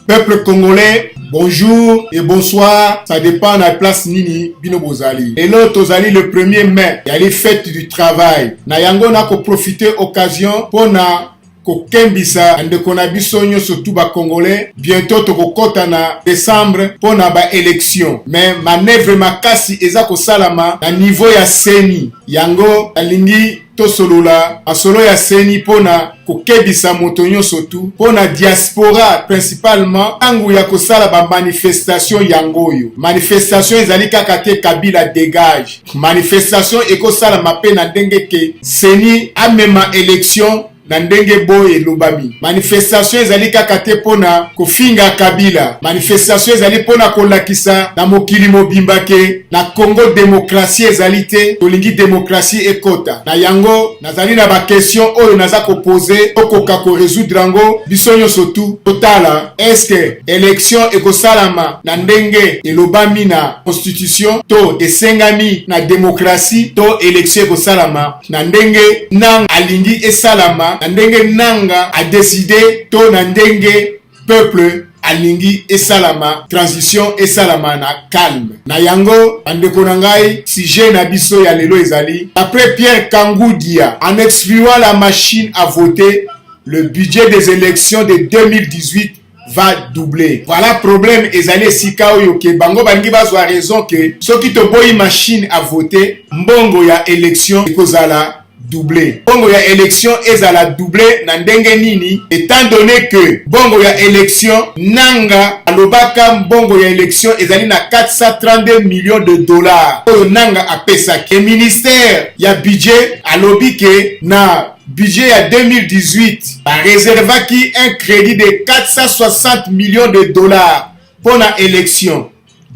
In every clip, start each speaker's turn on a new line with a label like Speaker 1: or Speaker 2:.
Speaker 1: Peuple congolais, bonjour et bonsoir, ça dépend de la place nini bino bozali. Et là, tozali le 1er mai, il y a les fêtes du travail. Na yango na ko profiter occasion pour na ko kembisa ndeko na biso nyonso tout ba congolais. Bientôt to ko kota na décembre pour na ba élection. Mais manœuvre makasi eza ko salama na niveau ya seni. Yango alingi tosolola asolo ya seni pona kokebisa moto nyonso tu pona diaspora principalement tangu ya kosala ba manifestation yangoyo. Manifestation ezali kaka te Kabila dégage. Manifestation ekosala mape na ndenge ke seni amema élection na ndenge boye lobami. Manifestation ezali kaka te pona kofinga Kabila. Manifestation ezali pona kolakisa na mokili mobimba ke na Congo démocratie ezali te, tolingi démocratie ekota. Na yango nazali na ba question oyo naza ko poser okoka ko résoudre ngo biso nyonso tu totala. Est-ce que élection ekosalama na ndenge elobami na constitution to esengami na démocratie to élection ekosalama na ndenge nang alingi esalama na ndenge nanga a décidé to na ndenge peuple alingi esalama transition esalama na calme. Na yango andeko na ngai sujet na biso ya lelo ezali après Pierre Kangoudia en excluant la machine à voter, le budget des élections de 2018 va doubler. Voilà problème ezali sika oyo ke bango bangi bazwa raison que soki to boyi machine à voter mbongo ya élection ekozala doublé. Bongo ya élection ezala doublé na ndenge nini étant donné que bongo ya élection nanga alobaka bongo ya élection ezali na 432 millions de dollars oyo nanga apesa ke ministère ya budget alobi ke na budget ya 2018 ba réservaki un crédit de 460 millions de dollars pour la élection.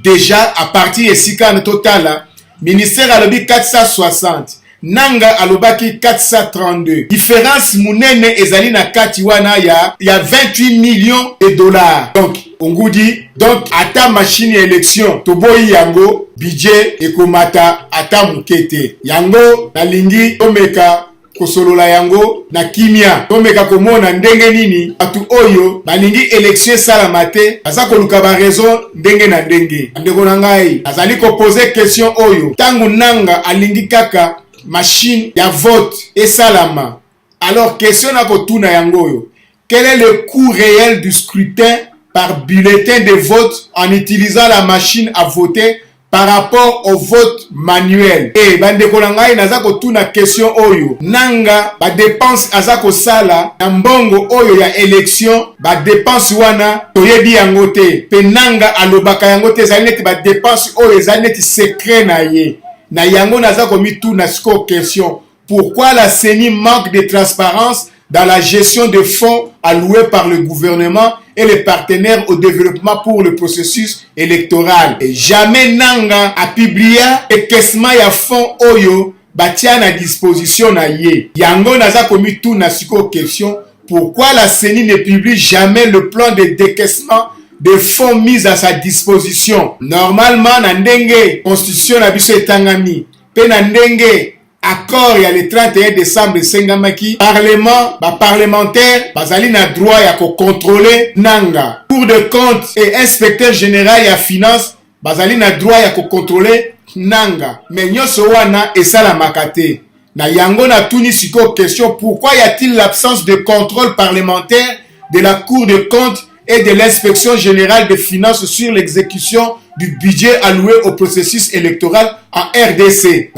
Speaker 1: Déjà à partir de sika total ministère alobi 460 nanga alobaki 432. Différence munene ezali na kati wana ya 28 millions de dollars. Donc ongudi donc ata machine élection toboyi yango budget ekomata ata mukete. Yango nalingi omeka kosolola yango na kimia tomeka komona ndenge nini atu oyo balingi élection salama te aza koluka ba raison ndenge na ndenge. Ndeko na ngai azali ko poser question oyo tangu nanga alingi kaka machine ya vote et salama. Alors question na kotuna yangoyo, quel est le coût réel du scrutin par bulletin de vote en utilisant la machine à voter par rapport au vote manuel? Et bandeko na ngai naza kotuna question oyo nanga ba dépense aza ko sala na mbongo oyo ya élection ba dépense wana toyebi yango te pe nanga alobaka yango te ezali neti ba dépense oyo ezali neti secret na ye. Na yango naza komi tout na score question. Pourquoi la CENI manque de transparence dans la gestion de fonds alloués par le gouvernement et les partenaires au développement pour le processus électoral? Et jamais nanga a publié ekesma ya fonds oyo batia na disposition na ye. Yango naza komi tout na score question. Pourquoi la CENI ne publie jamais le plan de décaissement des fonds mis à sa disposition? Normalement na ndenge constitution na biso etangami pe na ndenge accord ya le 31 décembre sengamaki parlement ba parlementaire bazali na droit ya ko contrôler nanga Cour de compte et inspecteur général ya finance bazali na droit ya ko contrôler nanga mais nyonso wana esalamaka te. Na yango na tuni siko question pourquoi y a-t-il l'absence de contrôle parlementaire de la Cour de compte et de l'inspection générale des finances sur l'exécution du budget alloué au processus électoral en RDC?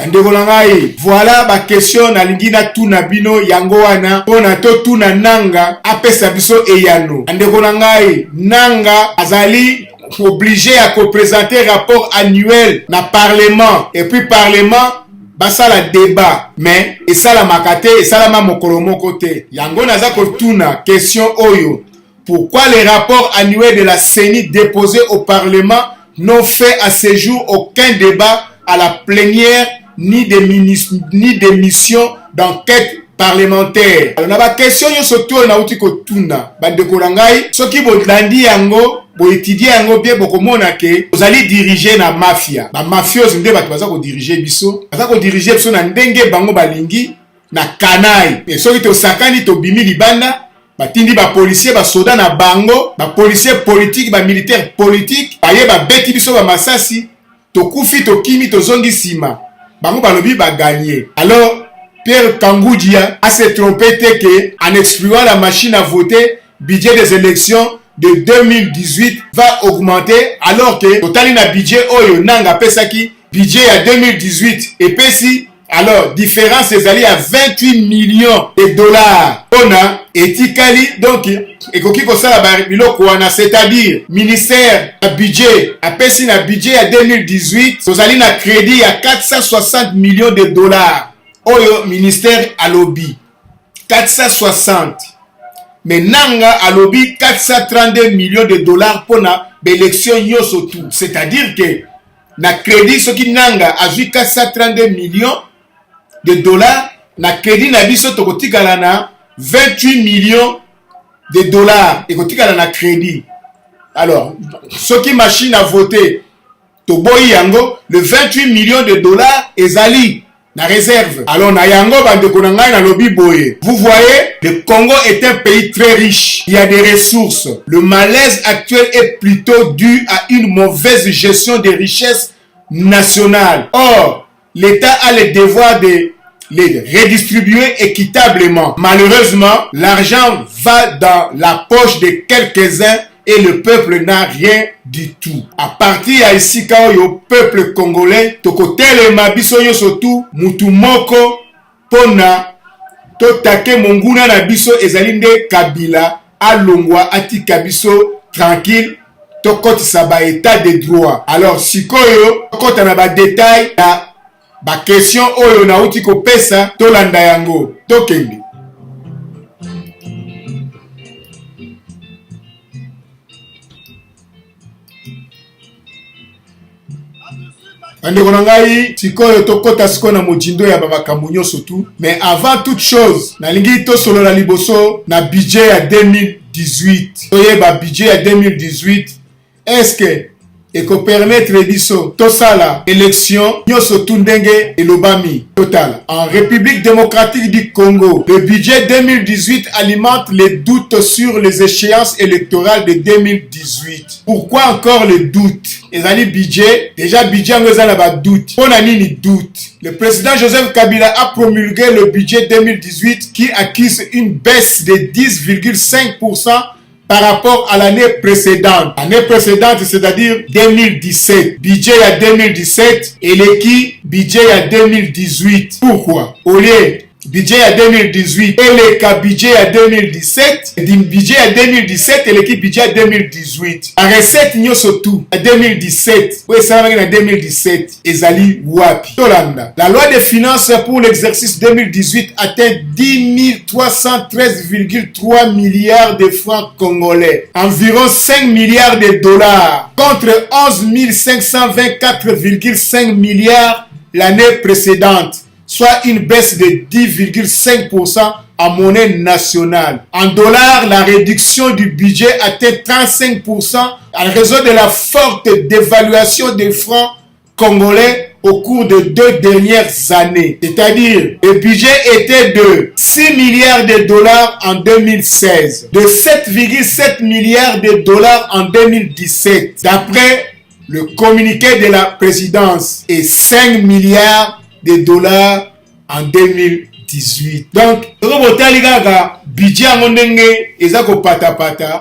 Speaker 1: Voilà ma question na lingina tuna bino yango wana pona to tuna nanga apesa biso eyano. Ndeko ngai nanga azali obligé à présenter rapport annuel na parlement et puis parlement basala débat mais esala makate esala ma mokolo moko te. Yango naza kotuna question oyo. Pourquoi les rapports annuels de la CENI déposés au Parlement n'ont fait à ce jour aucun débat à la plénière ni d'émission d'enquête parlementaire. Alors na ba question yo soto na uti ko tuna bandeko na ngai soki bolandi yango boétudier yango bien bokomona ke ozali diriger na mafia ba mafioso nde bato baza ko diriger biso na ndenge bango balingi na kanai et soki to sakani to bimi libanda batindi ba policier ba soda na bango ba policier politique ba militaire politique baye ba beti biso ba masasi to kufi to kimi to zongi sima bango balobi ba gagner. Alors Pierre Kangoudia a se trompé qu'en exprimant la machine à voter, budget des élections de 2018 va augmenter alors que total na budget oyo nanga pesaki budget à 2018 et pesi alors différence ezali à 28 millions de dollars. On a etikali donc ekoki kosala biloko wana c'est-à-dire ministère à budget a pesi na budget à 2018 tozali na crédit à 460 millions de dollars. Oyo ministère alobi 460 mais nanga alobi 432 millions de dollars pour na élection yoso tout, c'est-à-dire que na crédit soki nanga azui 432 millions de dollars na crédit na biso tokotikala na 28 millions de dollars ekotikala na crédit. Alors soki machine à voter toboyi yango le 28 millions de dollars ezali na réserve. Alors na yango bandeko na ngai na lobi boye. Vous voyez, le Congo est un pays très riche. Il y a des ressources. Le malaise actuel est plutôt dû à une mauvaise gestion des richesses nationales. Or, l'État a le devoir de les redistribuer équitablement. Malheureusement, l'argent va dans la poche de quelques-uns et le peuple n'a rien du tout. À partir ya ici quand le peuple congolais tokotele mabiso yo surtout mutu moko pona totake monguna na biso ezali nde Kabila alongwa atika biso tranquille tokotisa ba état de droit. Alors sikoyo tokota na ba détail ya ba question oyo na uti ko pesa tolanda yango tokende. Andeko na ngai sikoyo tokota siko na mojindo ya bamakambo nyonso tout, mais avant toute chose nalingi tosolola liboso na budget ya 2018. Toyeba budget ya 2018 est-ce que eko permettre biso tosala élection nyonso tout ndenge elobami total. En République démocratique du Congo, le budget 2018 alimente les doutes sur les échéances électorales de 2018. Pourquoi encore le doute? Ezali budget, déjà budget ngozala ba doute. On a ni doute. Le président Joseph Kabila a promulgué le budget 2018 qui accuse une baisse de 10,5% par rapport à l'année précédente. L'année précédente, c'est-à-dire 2017. Budget à 2017 et l'équipe budget à 2018. Pourquoi? Au lieu budget à 2018 et l'équipe budget à 2017, budget à 2017 et l'équipe budget à 2018. La recette n'y surtout à 2017. Oui, ça va en 2017. Ezali Wapi. Tolanda. La loi des finances pour l'exercice 2018 atteint 10 313,3 milliards de francs congolais. Environ 5 milliards de dollars. Contre 11 524,5 milliards l'année précédente. Soit une baisse de 10,5% en monnaie nationale. En dollars, la réduction du budget atteint 35% en raison de la forte dévaluation des francs congolais au cours de 2 dernières années. C'est-à-dire, le budget était de 6 milliards de dollars en 2016, de 7,7 milliards de dollars en 2017, d'après le communiqué de la présidence, et 5 milliards de dollars en 2018. Donc, robotali gaga budget ngondenge ezako pata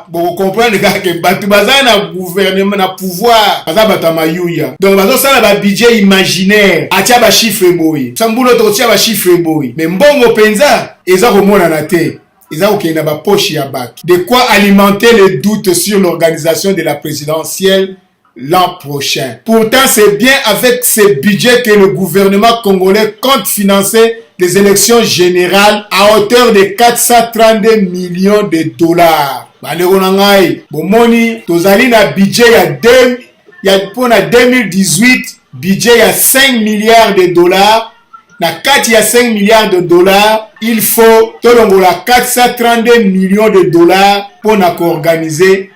Speaker 1: bo comprendre que batu bazana na gouvernement na pouvoir baza bata mayuya. Donc bazo sala ba budget imaginaire atia ba chiffre boy. Sambulo to tia ba chiffre boy. Mais mbongo penza ezako mona na te. Ezako kena ba poche ya bac. De quoi alimenter le doute sur l'organisation de la présidentielle l'an prochain. Pourtant, c'est bien avec ce budget que le gouvernement congolais compte financer les élections générales à hauteur de 432 millions de dollars. Bandeko nangai, bomoni tozali na budget pour 2018 budget ya 5 milliards de dollars. Na kati ya 5 milliards de dollars, il faut tolongola 432 millions de dollars pour organiser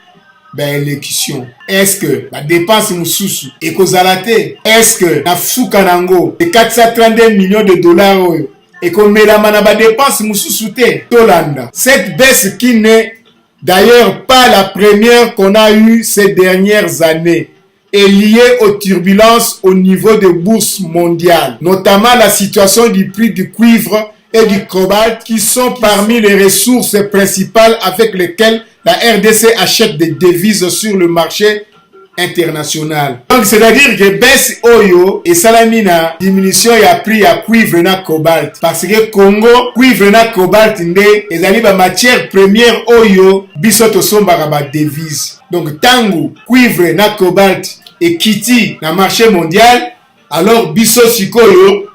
Speaker 1: l'élection. Est-ce que la dépense mususu ekozala te? Est-ce que na fuka nango de 432 millions de dollars et qu'on met la manaba dépense mususu te? Tolanda. Cette baisse qui n'est d'ailleurs pas la première qu'on a eue ces dernières années est liée aux turbulences au niveau des bourses mondiales, notamment la situation du prix du cuivre et du cobalt qui sont parmi les ressources principales avec lesquelles la RDC achète des devises sur le marché international. Donc c'est-à-dire que baisse oyo et salamina diminution ya prix ya cuivre na cobalt parce que Congo cuivre na cobalt nde ezali ba matière première oyo biso tosombaka ba devise. Donc tango cuivre na cobalt ekiti na marché mondial, alors biso sikoyo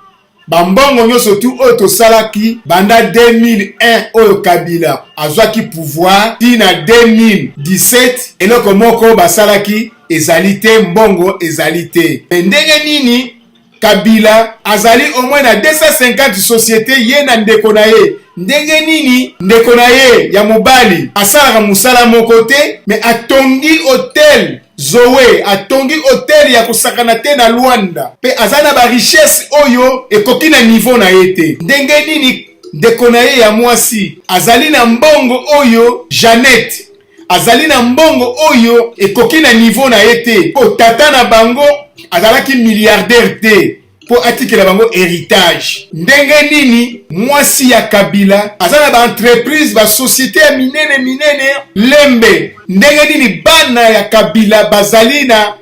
Speaker 1: bambongo nyonso tu oyo tosalaki banda 2001 oyo Kabila azwaki pouvoir ti na 2017 eloko moko basalaki ezali te, mbongo ezali te. Ndenge nini Kabila azali au moins na 250 sociétés ye na ndeko na ye? Ndenge nini ndeko na ye ya mobali asalaka musala moko te mais atongi hotel Zoé, atongi hotel ya kosakana te na Luanda pe azana ba richesse oyo ekoki na niveau na yete? Ndenge nini ndeko na ye ya mwasi azali na mbongo oyo Jeannette azali na mbongo oyo ekoki na niveau na yete? Po tata na bango azalaki milliardaire te po atikela bango héritage. Ndenge nini mwasi ya Kabila azana ba entreprise ba société ya minene lembe? Ndenge nini bana ya Kabila bazali na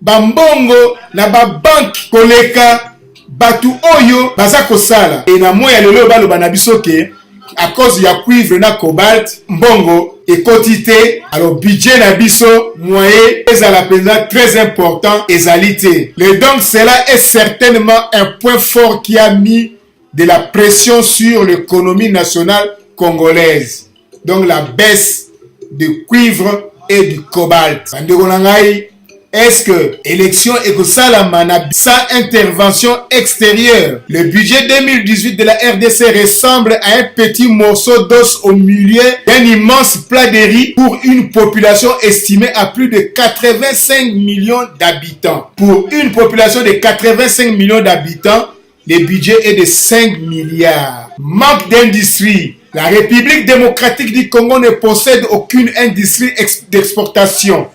Speaker 1: bambongo na ba banque koleka batu oyo baza kosala? Et na moya lelo baloba na biso ke à cause ya cuivre na cobalt mbongo ekoti te, alors budget na biso moyen ezala penza très important ezali te. Donc cela est certainement un point fort qui a mis de la pression sur l'économie nationale congolaise. Donc la baisse du cuivre et du cobalt. Est-ce que l'élection est sans intervention extérieure? Le budget 2018 de la RDC ressemble à un petit morceau d'os au milieu d'un immense plat de riz pour une population estimée à plus de 85 millions d'habitants. Pour une population de 85 millions d'habitants, le budget est de 5 milliards. Manque d'industrie. La République démocratique du Congo ne possède aucune industrie d'exportation.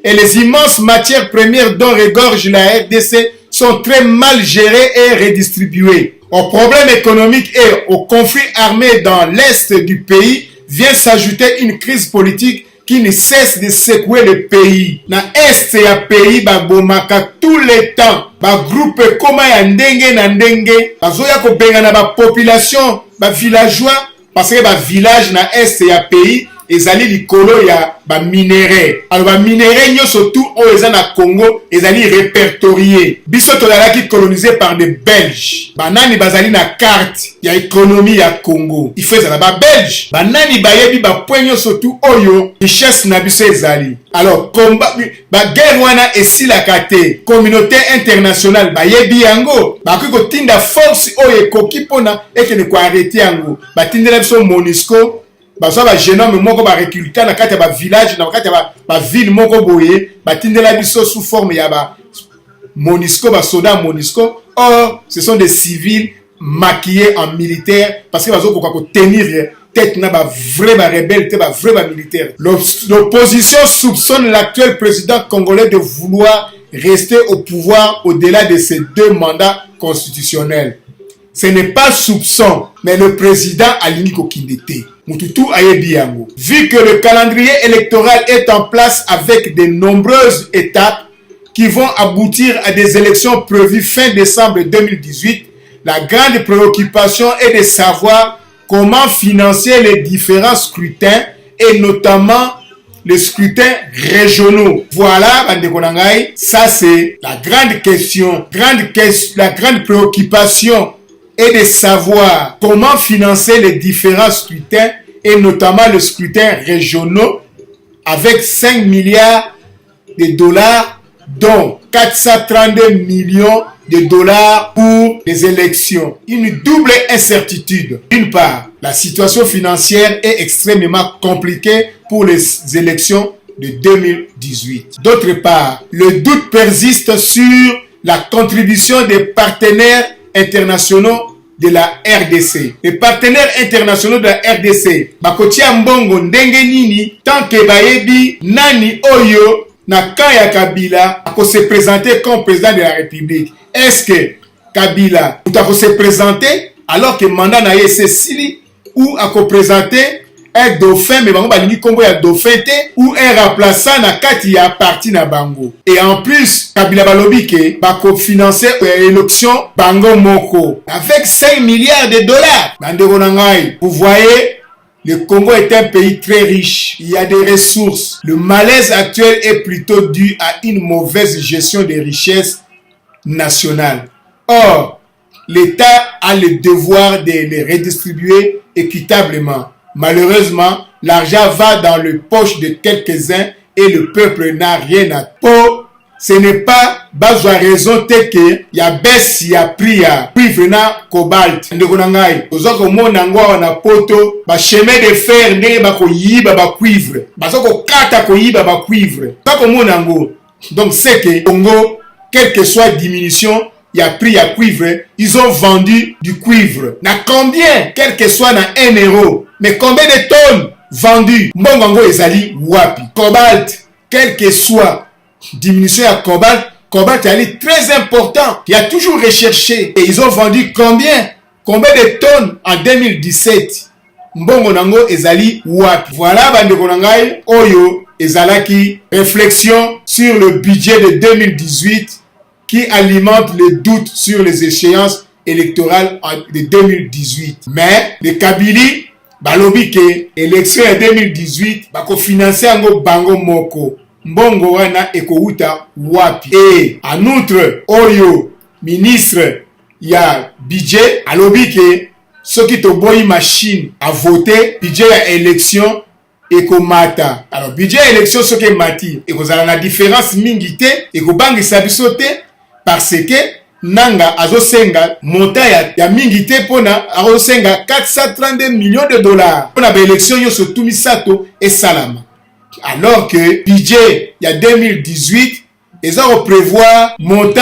Speaker 1: Et les immenses matières premières dont regorge la RDC sont très mal gérées et redistribuées. Au problème économique et au conflit armé dans l'est du pays vient s'ajouter une crise politique qui ne cesse de secouer le pays. Na est ya pays babomaka tout le temps. Ba groupe koma ya ndenge na ndenge bazoya ko benga na ba population ba villageois parce que ba village na est ya pays ezali likolo ya ba minéraux. Alors ba minéraux nyonso tout oyo eza na Congo ezali répertorié. Biso tozalaki colonisé par des Belges. Banani bazali na carte ya économie ya Congo. Il fait ça ba Belge. Banani bayebi ba point nyonso tout oyo richesse na biso ezali. Alors combat ba guerre wana esilaka te. Communauté internationale bayebi yango. Bakoki kotinda force oyo ekoki pona ekene ko arrêter yango. Batindela biso MONUSCO. Baso ba genome moko ba recruter na kati ya ba village na kati ya ba ville moko boye batindela biso sous forme ya ba MONUSCO ba soldats MONUSCO. Or ce sont des civils maquillés en militaire parce que bazo ko tenir tête na ba vrai ba rebelle te ba vrai ba militaire. L'opposition soupçonne l'actuel président congolais de vouloir rester au pouvoir au-delà de ses 2 mandats constitutionnels. Ce n'est pas soupçon, mais le président Alingi Kokindete. Vu que le calendrier électoral est en place avec de nombreuses étapes qui vont aboutir à des élections prévues fin décembre 2018, la grande préoccupation est de savoir comment financer les différents scrutins et notamment les scrutins régionaux. Voilà, ça c'est la grande question, la grande préoccupation est de savoir comment financer les différents scrutins et notamment le scrutin régionaux avec 5 milliards de dollars dont 432 millions de dollars pour les élections. Une double incertitude. D'une part, la situation financière est extrêmement compliquée pour les élections de 2018. D'autre part, le doute persiste sur la contribution des partenaires internationaux de la RDC. Les partenaires internationaux de la RDC, bakotia mbongo ndenge nini, tant que bayebi nani oyo na kaya Kabila ako se présenter comme président de la République. Est-ce que Kabila ako se présenter alors que mandat na ye Cécile ou ako présenter un dauphin mais bango balingi kombo ya dauphin te ou un remplaçant na kati ya parti na bango. Et en plus Kabila balobi ke bako financer élection bango moko avec 5 milliards de dollars. Bandeko na ngai, vous voyez, le Congo est un pays très riche. Il y a des ressources. Le malaise actuel est plutôt dû à une mauvaise gestion des richesses nationales. Or, l'État a le devoir de les redistribuer équitablement. Malheureusement, l'argent va dans les poches de quelques-uns et le peuple n'a rien à pour. Ce n'est pas besoin raison que ya baisse ya prix ya cuivre na cobalt. Ndeko na ngai, ozoko mona ngwa na poto ba chemin de fer ndenge ba koyiba ba cuivre. Bazoko kata koyiba ba cuivre. Pas comme mona ngo. Donc c'est que Congo, quelle que soit diminution ya prix ya cuivre, ils ont vendu du cuivre. Na combien? Quel que soit na 1 euro. Mais combien de tonnes vendues? Mbongo ezali wapi? Cobalt, quel que soit diminution à cobalt est très important. Il a toujours recherché. Et ils ont vendu combien de tonnes en 2017? Mbongo nango ezali wapi? Voilà bandeko na ngai oyo ezalaki réflexion sur le budget de 2018 qui alimente le doute sur les échéances électorales de 2018. Mais les Kabili balobi ke élection en 2018 bako financer ango bango moko. Mbongo wana ekouta wapi? Et en outre, oyo ministre ya budget alobi ke soki to boyi machine à voter budget ya élection ekomata. Alors budget ya élection soki mati ekozala na différence mingi te ekobangisa biso te parce que nanga azosenga montant ya mingi te pona azosenga 432 millions de dollars pona ba élection yo sotu misato et salama. Alors que budget il y a 2018 ils ont prévoir montant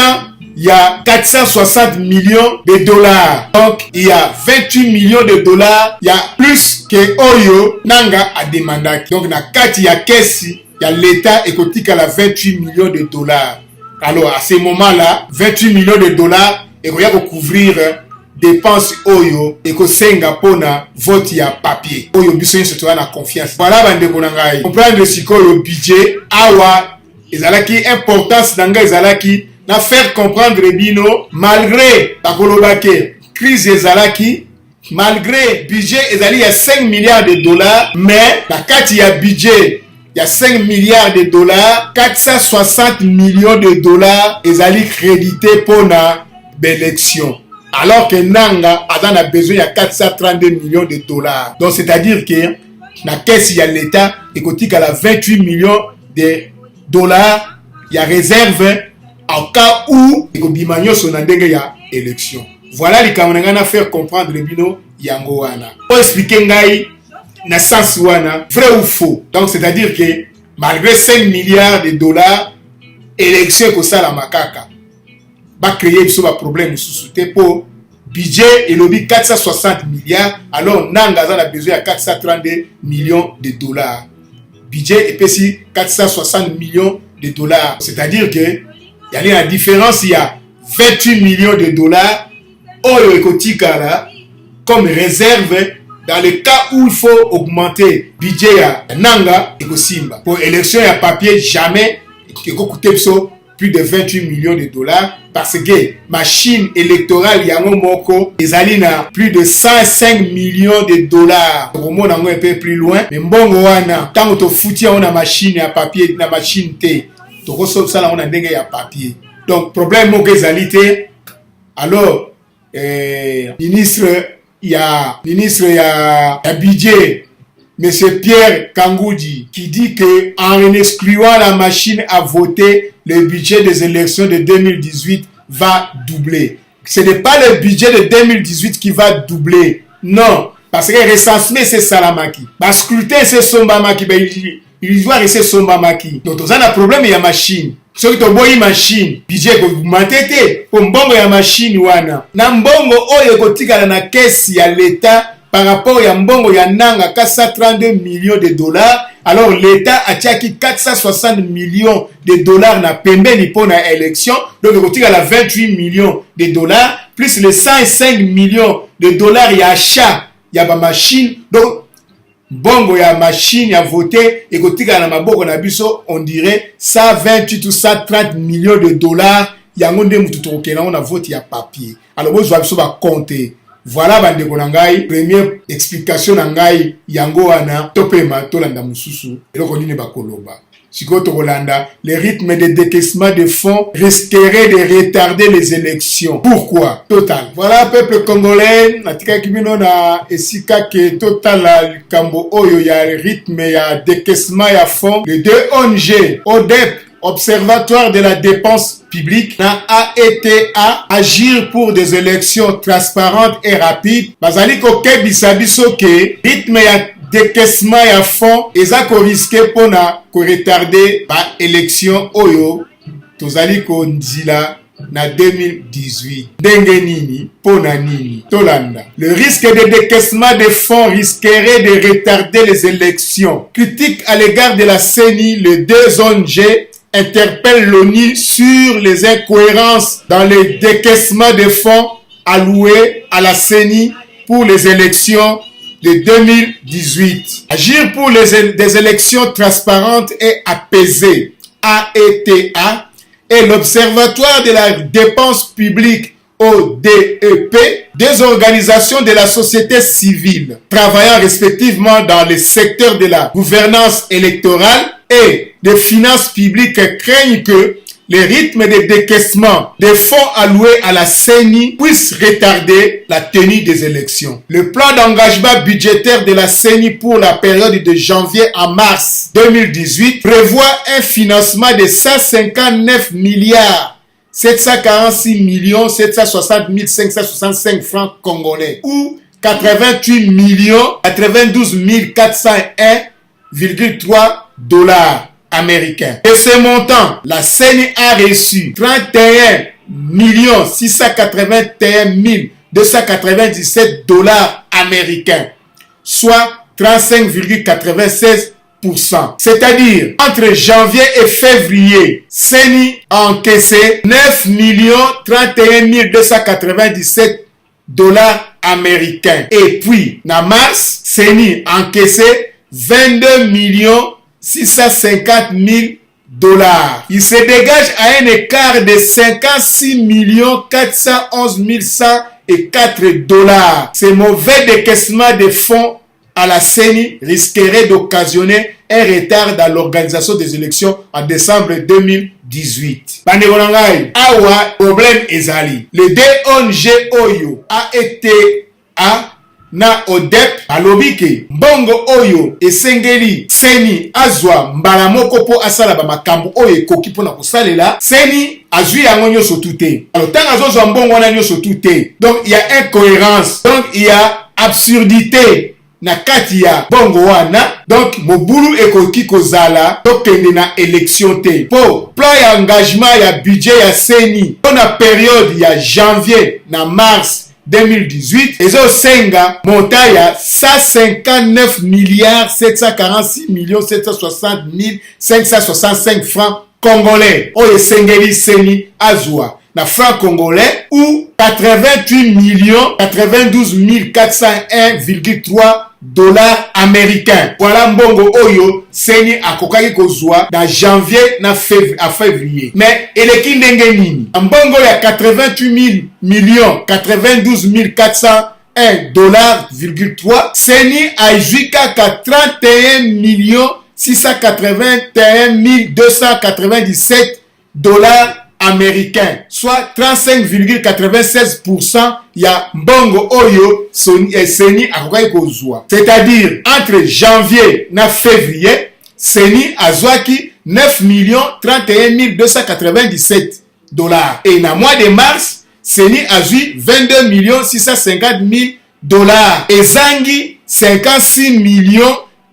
Speaker 1: il y a 460 millions de dollars. Donc il y a 28 millions de dollars, il y a plus que Oyo Nanga a demandé. Donc na kati ya kesi ya l'État écotique à la 28 millions de dollars. Alors à ce moment-là, 28 millions de dollars et il y a couvrir dépenses Oyo et que Singapour vote ya papier. Oyo biso se trouve na confiance. Voilà bande konangai. Comprendre le budget awa ezalaki importance nanga ezalaki na faire comprendre bino malgré bakolobake crise ezalaki malgré budget ezali ya 5 milliards de dollars mais la kati ya budget il y a 5 milliards de dollars, 460 millions de dollars ezali crédité pour la élection. Alors que Nanga a besoin de 432 millions de dollars. Donc c'est-à-dire que la caisse il y a l'État écotique à la 28 millions de dollars, il y a réserve en cas où il y a élection. Voilà les camarades à faire comprendre le bino yango wana. Pour expliquer ngai na sens wana vrai ou faux. Donc c'est-à-dire que malgré 5 milliards de dollars élection ko sala makaka ba créer ce problème sous pour budget et lobby 460 milliards alors nanga a besoin de 432 millions de dollars. Budget et puis 460 millions de dollars. C'est-à-dire que il y a la différence, il y a 28 millions de dollars oyo ekotika là comme réserve dans le cas où il faut augmenter budget ya nanga ekosimba. Pour élection ya papier jamais il faut coûter plus de 28 millions de dollars parce que machine électorale yango moko ezali na plus de 105 millions de dollars. Au monde un peu plus loin mais mbongo wana tango to futi on a machine ya papier na machine te to resolve ça là on a ndenge ya papier. Donc problème moko ezali te. Alors ministre ya budget Monsieur Pierre Kangoudi qui dit que en excluant la machine à voter le budget des élections de 2018 va doubler. Ce n'est pas le budget de 2018 qui va doubler. Non. Parce que recensement c'est Salamaki. Parce que scrutin c'est Sombamaki. Il doit rester Sombamaki. Donc, on a un problème, il y a machine. So to boy machine budget ko matete po mbongo ya machine wana na mbongo oyo kotikala na kesi ya l'État par rapport ya mbongo ya nanga 432 millions de dollars. Alors l'État a tiaki 460 millions de dollars na pembeni pour na élection. Donc kotikala 28 millions de dollars plus les 105 millions de dollars ya achat ya ba machine. Donc bongo ya machine ya voter et kotika na maboko na biso on dirait 128 ou 130 millions de dollars yango nde mutu tokena on a vote ya papier. Alors bozwa biso ba compter. Voilà bandeko na ngai première explication na ngai yango wana topema tolanda mususu eloko nini bakoloba. Siko tokolanda, le rythme de décaissement de fonds risquerait de retarder les élections. Pourquoi? Total. Voilà, peuple congolais, natika kibino na esika ke total la kambo oyo ya rythme ya décaissement ya fonds. Les deux ONG, ODEP, Observatoire de la dépense publique, na AETA, agir pour des élections transparentes et rapides. Bazali ko kebisa biso ke rythme ya décaissement ya fonds eza ko risquer pona ko retarder ba élection oyo tozali ko nzila na 2018. Ndenge nini pona nini tolanda. Le risque de décaissement des fonds risquerait de retarder les élections. Critique à l'égard de la CENI, les deux ONG interpellent l'ONU sur les incohérences dans le décaissement des fonds alloués à la CENI pour les élections de 2018. Agir pour des élections transparentes et apaisées, AETA, et l'Observatoire de la dépense publique, ODEP, des organisations de la société civile, travaillant respectivement dans les secteurs de la gouvernance électorale et des finances publiques, craignent que les rythmes de décaissement des fonds alloués à la CENI puissent retarder la tenue des élections. Le plan d'engagement budgétaire de la CENI pour la période de janvier à mars 2018 prévoit un financement de 159 milliards 746 millions 760 565 francs congolais ou 88 millions 92 401,3 dollars américains. De ce montant, la CENI a reçu 31 681 297 dollars américains, soit 35,96%. C'est-à-dire, entre janvier et février, CENI a encaissé 9 31 297 dollars américains. Et puis, en mars, CENI a encaissé 22 650 000 dollars. Il se dégage à un écart de 56 411 104 dollars. Ce mauvais décaissement de fonds à la CENI risquerait d'occasionner un retard dans l'organisation des élections en décembre 2018. Bandegonangai, awa problème ezali. Le DONG Oyo a été na ODEP alobike mbongo oyo esengeli CENI azwa mbala moko po asala ba makambo oyo ekoki pona kosalela CENI azwi yango nyonso tute. Alors tant azozwa mbongo wana nyonso tute. Donc il y a incohérence. Donc il y a absurdité na kati ya bongo wana. Donc mobulu ekoki kozala tokende na élection te. Po plan ya engagement ya budget ya CENI pona période ya janvier na mars 2018, et au Senga, montaya 159 milliards 746 millions 760 565 francs congolais. Oye Sengeli Seni Azwa, na francs congolais, ou 88 millions 92 401,3 dollars américains. Voilà mbongo oyo Seni akokaki kozwa na janvier na février. Mais eleki ndenge nini? Mbongo ya 88 millions 92 401 dollars,3 Seni azwi kaka 31 millions 681 297 dollars américains, soit 35,96% ya mbongo oyo CENI akokaki kozwa. C'est-à-dire entre janvier na février, CENI azwaki 9 31 297 dollars. Et dans le mois de mars, Seni a eu 22 650 000 dollars. Et Zangi, 56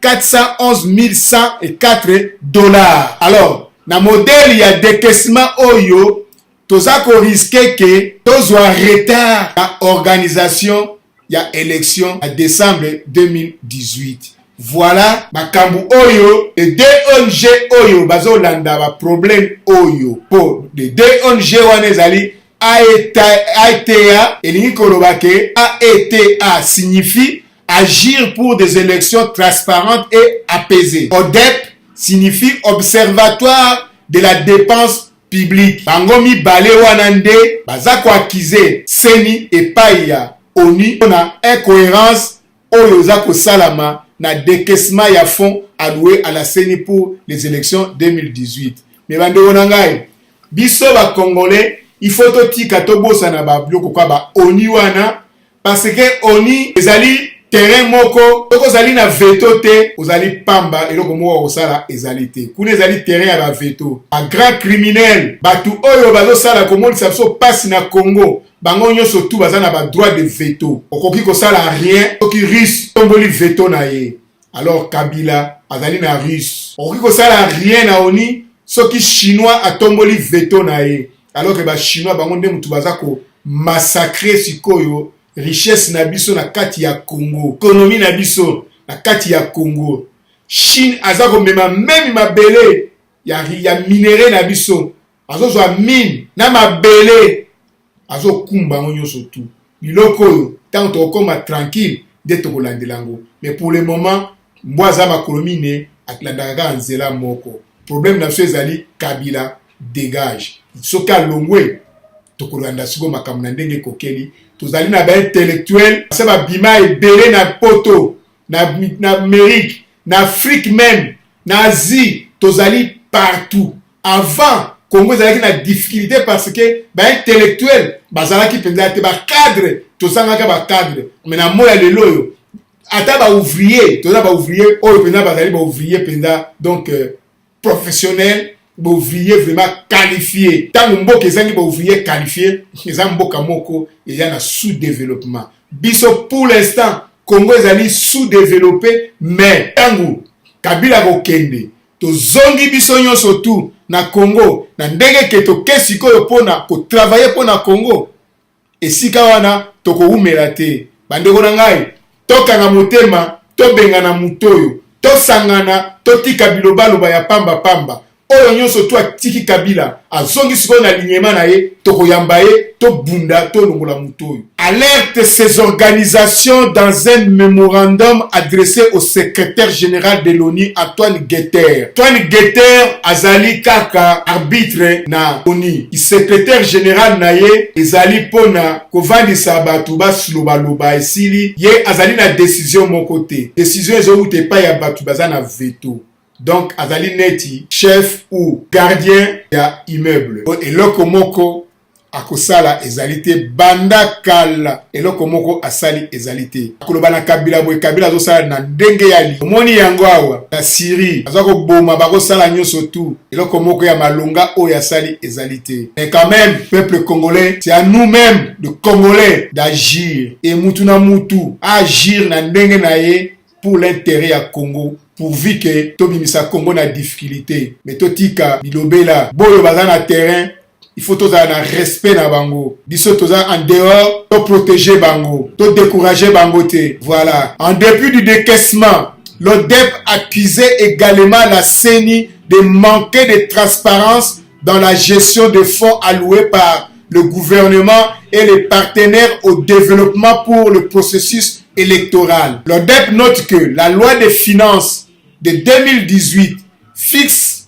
Speaker 1: 411 104 dollars. Alors, dans le modèle, il y a décaissement Oyo. Tout ça qu'on risque que tout soit retard dans l'organisation. Il y a élection en décembre 2018. Voilà, makambu Oyo, les deux ONG Oyo, bazo landa ba problème Oyo. Pour les deux ONG wanezali, AETA, et l'Ikolobake, AETA signifie agir pour des élections transparentes et apaisées. ODEP signifie Observatoire de la dépense publique. Bangomi bale wanande, bazako akize, Seni et Paya, ONU, on a incohérence, Oyo zako salama, na décaissement ya fonds alloué à la CENI pour les élections 2018. Mais bande wonangai, biso ba Congolais, il faut to tika to bosa na ba bloko kwa ba ONU wana parce que ONU ezali terrain moko, toko zali na veto te, ozali pamba eloko moko osala ezali te. Kuna ezali terrain ya ba veto. Un grand criminel, batu oyo bazo sala komoni sabso passe na Congo. Bango nyonso tout baza na ba droit de veto. Okoki kosala rien, oki russe tomboli veto na ye. Alors Kabila azali na russe. Okoki kosala rien na ONU, soki chinois atomboli veto na ye. Alors que ba chinois bango nde mutu baza ko massacrer sikoyo richesse na biso na kati ya Congo. Économie na biso na kati ya Congo. Chine aza ko mema même mabele ya minéraux na biso. Azo zo mine na mabele. Azo kumba nyonso tout. Biloko oyo tant tokoma tranquille de tokolandelango. Mais pour le moment, mboza makolomi ne atlandaka nzela moko. Problème na biso ezali Kabila dégage. Soka longwe tokolanda siko makambo na ndenge kokeli. Tozali na ba intellectuel, ça ba bima ebele na poto, na Amérique, na Afrique même, na Asie, tozali partout. Avant Congo ezalaki na difficulté parce que ba intellectuel bazalaki penza te ba cadre tosangaka ba cadre mais na moya lelo yo ata ba ouvrier toza ba ouvrier oyo penza bazali ba ouvrier penza donc professionnel ba ouvrier vraiment qualifié tango mboka ezangi ba ouvrier qualifié eza mboka moko eya na sous-développement biso pour l'instant Congo ezali sous-développé mais tango Kabila kokende tozongi biso nyonso tout na Congo na ndenge ke tokesi koyo pona ko travailler pona Congo esika wana toko umela te bandeko na ngai tokanga motema tobengana mutoyo tosangana totika biloba loba ya pamba pamba oyo nyonso to atiki Kabila azongi siko na lignema na ye tokoyamba ye to bunda to longola mutoyo. Alerte ces organisations dans un mémorandum adressé au secrétaire général de l'ONU Antoine Guterres. Antoine Guterres azali kaka arbitre na ONU. Le secrétaire général na ye ezali pona kovandisa batu basuloba loba esili ye azali na décision mon côté. Décision ezo ute pa ya batu baza na veto. Donc azali neti chef ou gardien ya immeuble. Eloko moko akosala ezalité banda kala eloko moko asali ezalité akoloba na Kabila boy Kabila zo sala na ndenge yali omoni yango awa na Syrie azako boma bako sala nyonso tout eloko moko ya malonga oyo asali ezalité. Mais quand même peuple congolais, c'est à nous-mêmes de Congolais d'agir et mutu na mutu agir na ndenge na ye pour l'intérêt ya Congo pourvu que tobimisa Congo na difficulté. Mais totika bilobela boyo baza na terrain. Il faut tous avoir un respect na bango. Biso toza en dehors, to protéger bango, to décourager bango te. Voilà. En dépit du décaissement, l'ODEP accusait également la CENI de manquer de transparence dans la gestion des fonds alloués par le gouvernement et les partenaires au développement pour le processus électoral. L'ODEP note que la loi des finances de 2018 fixe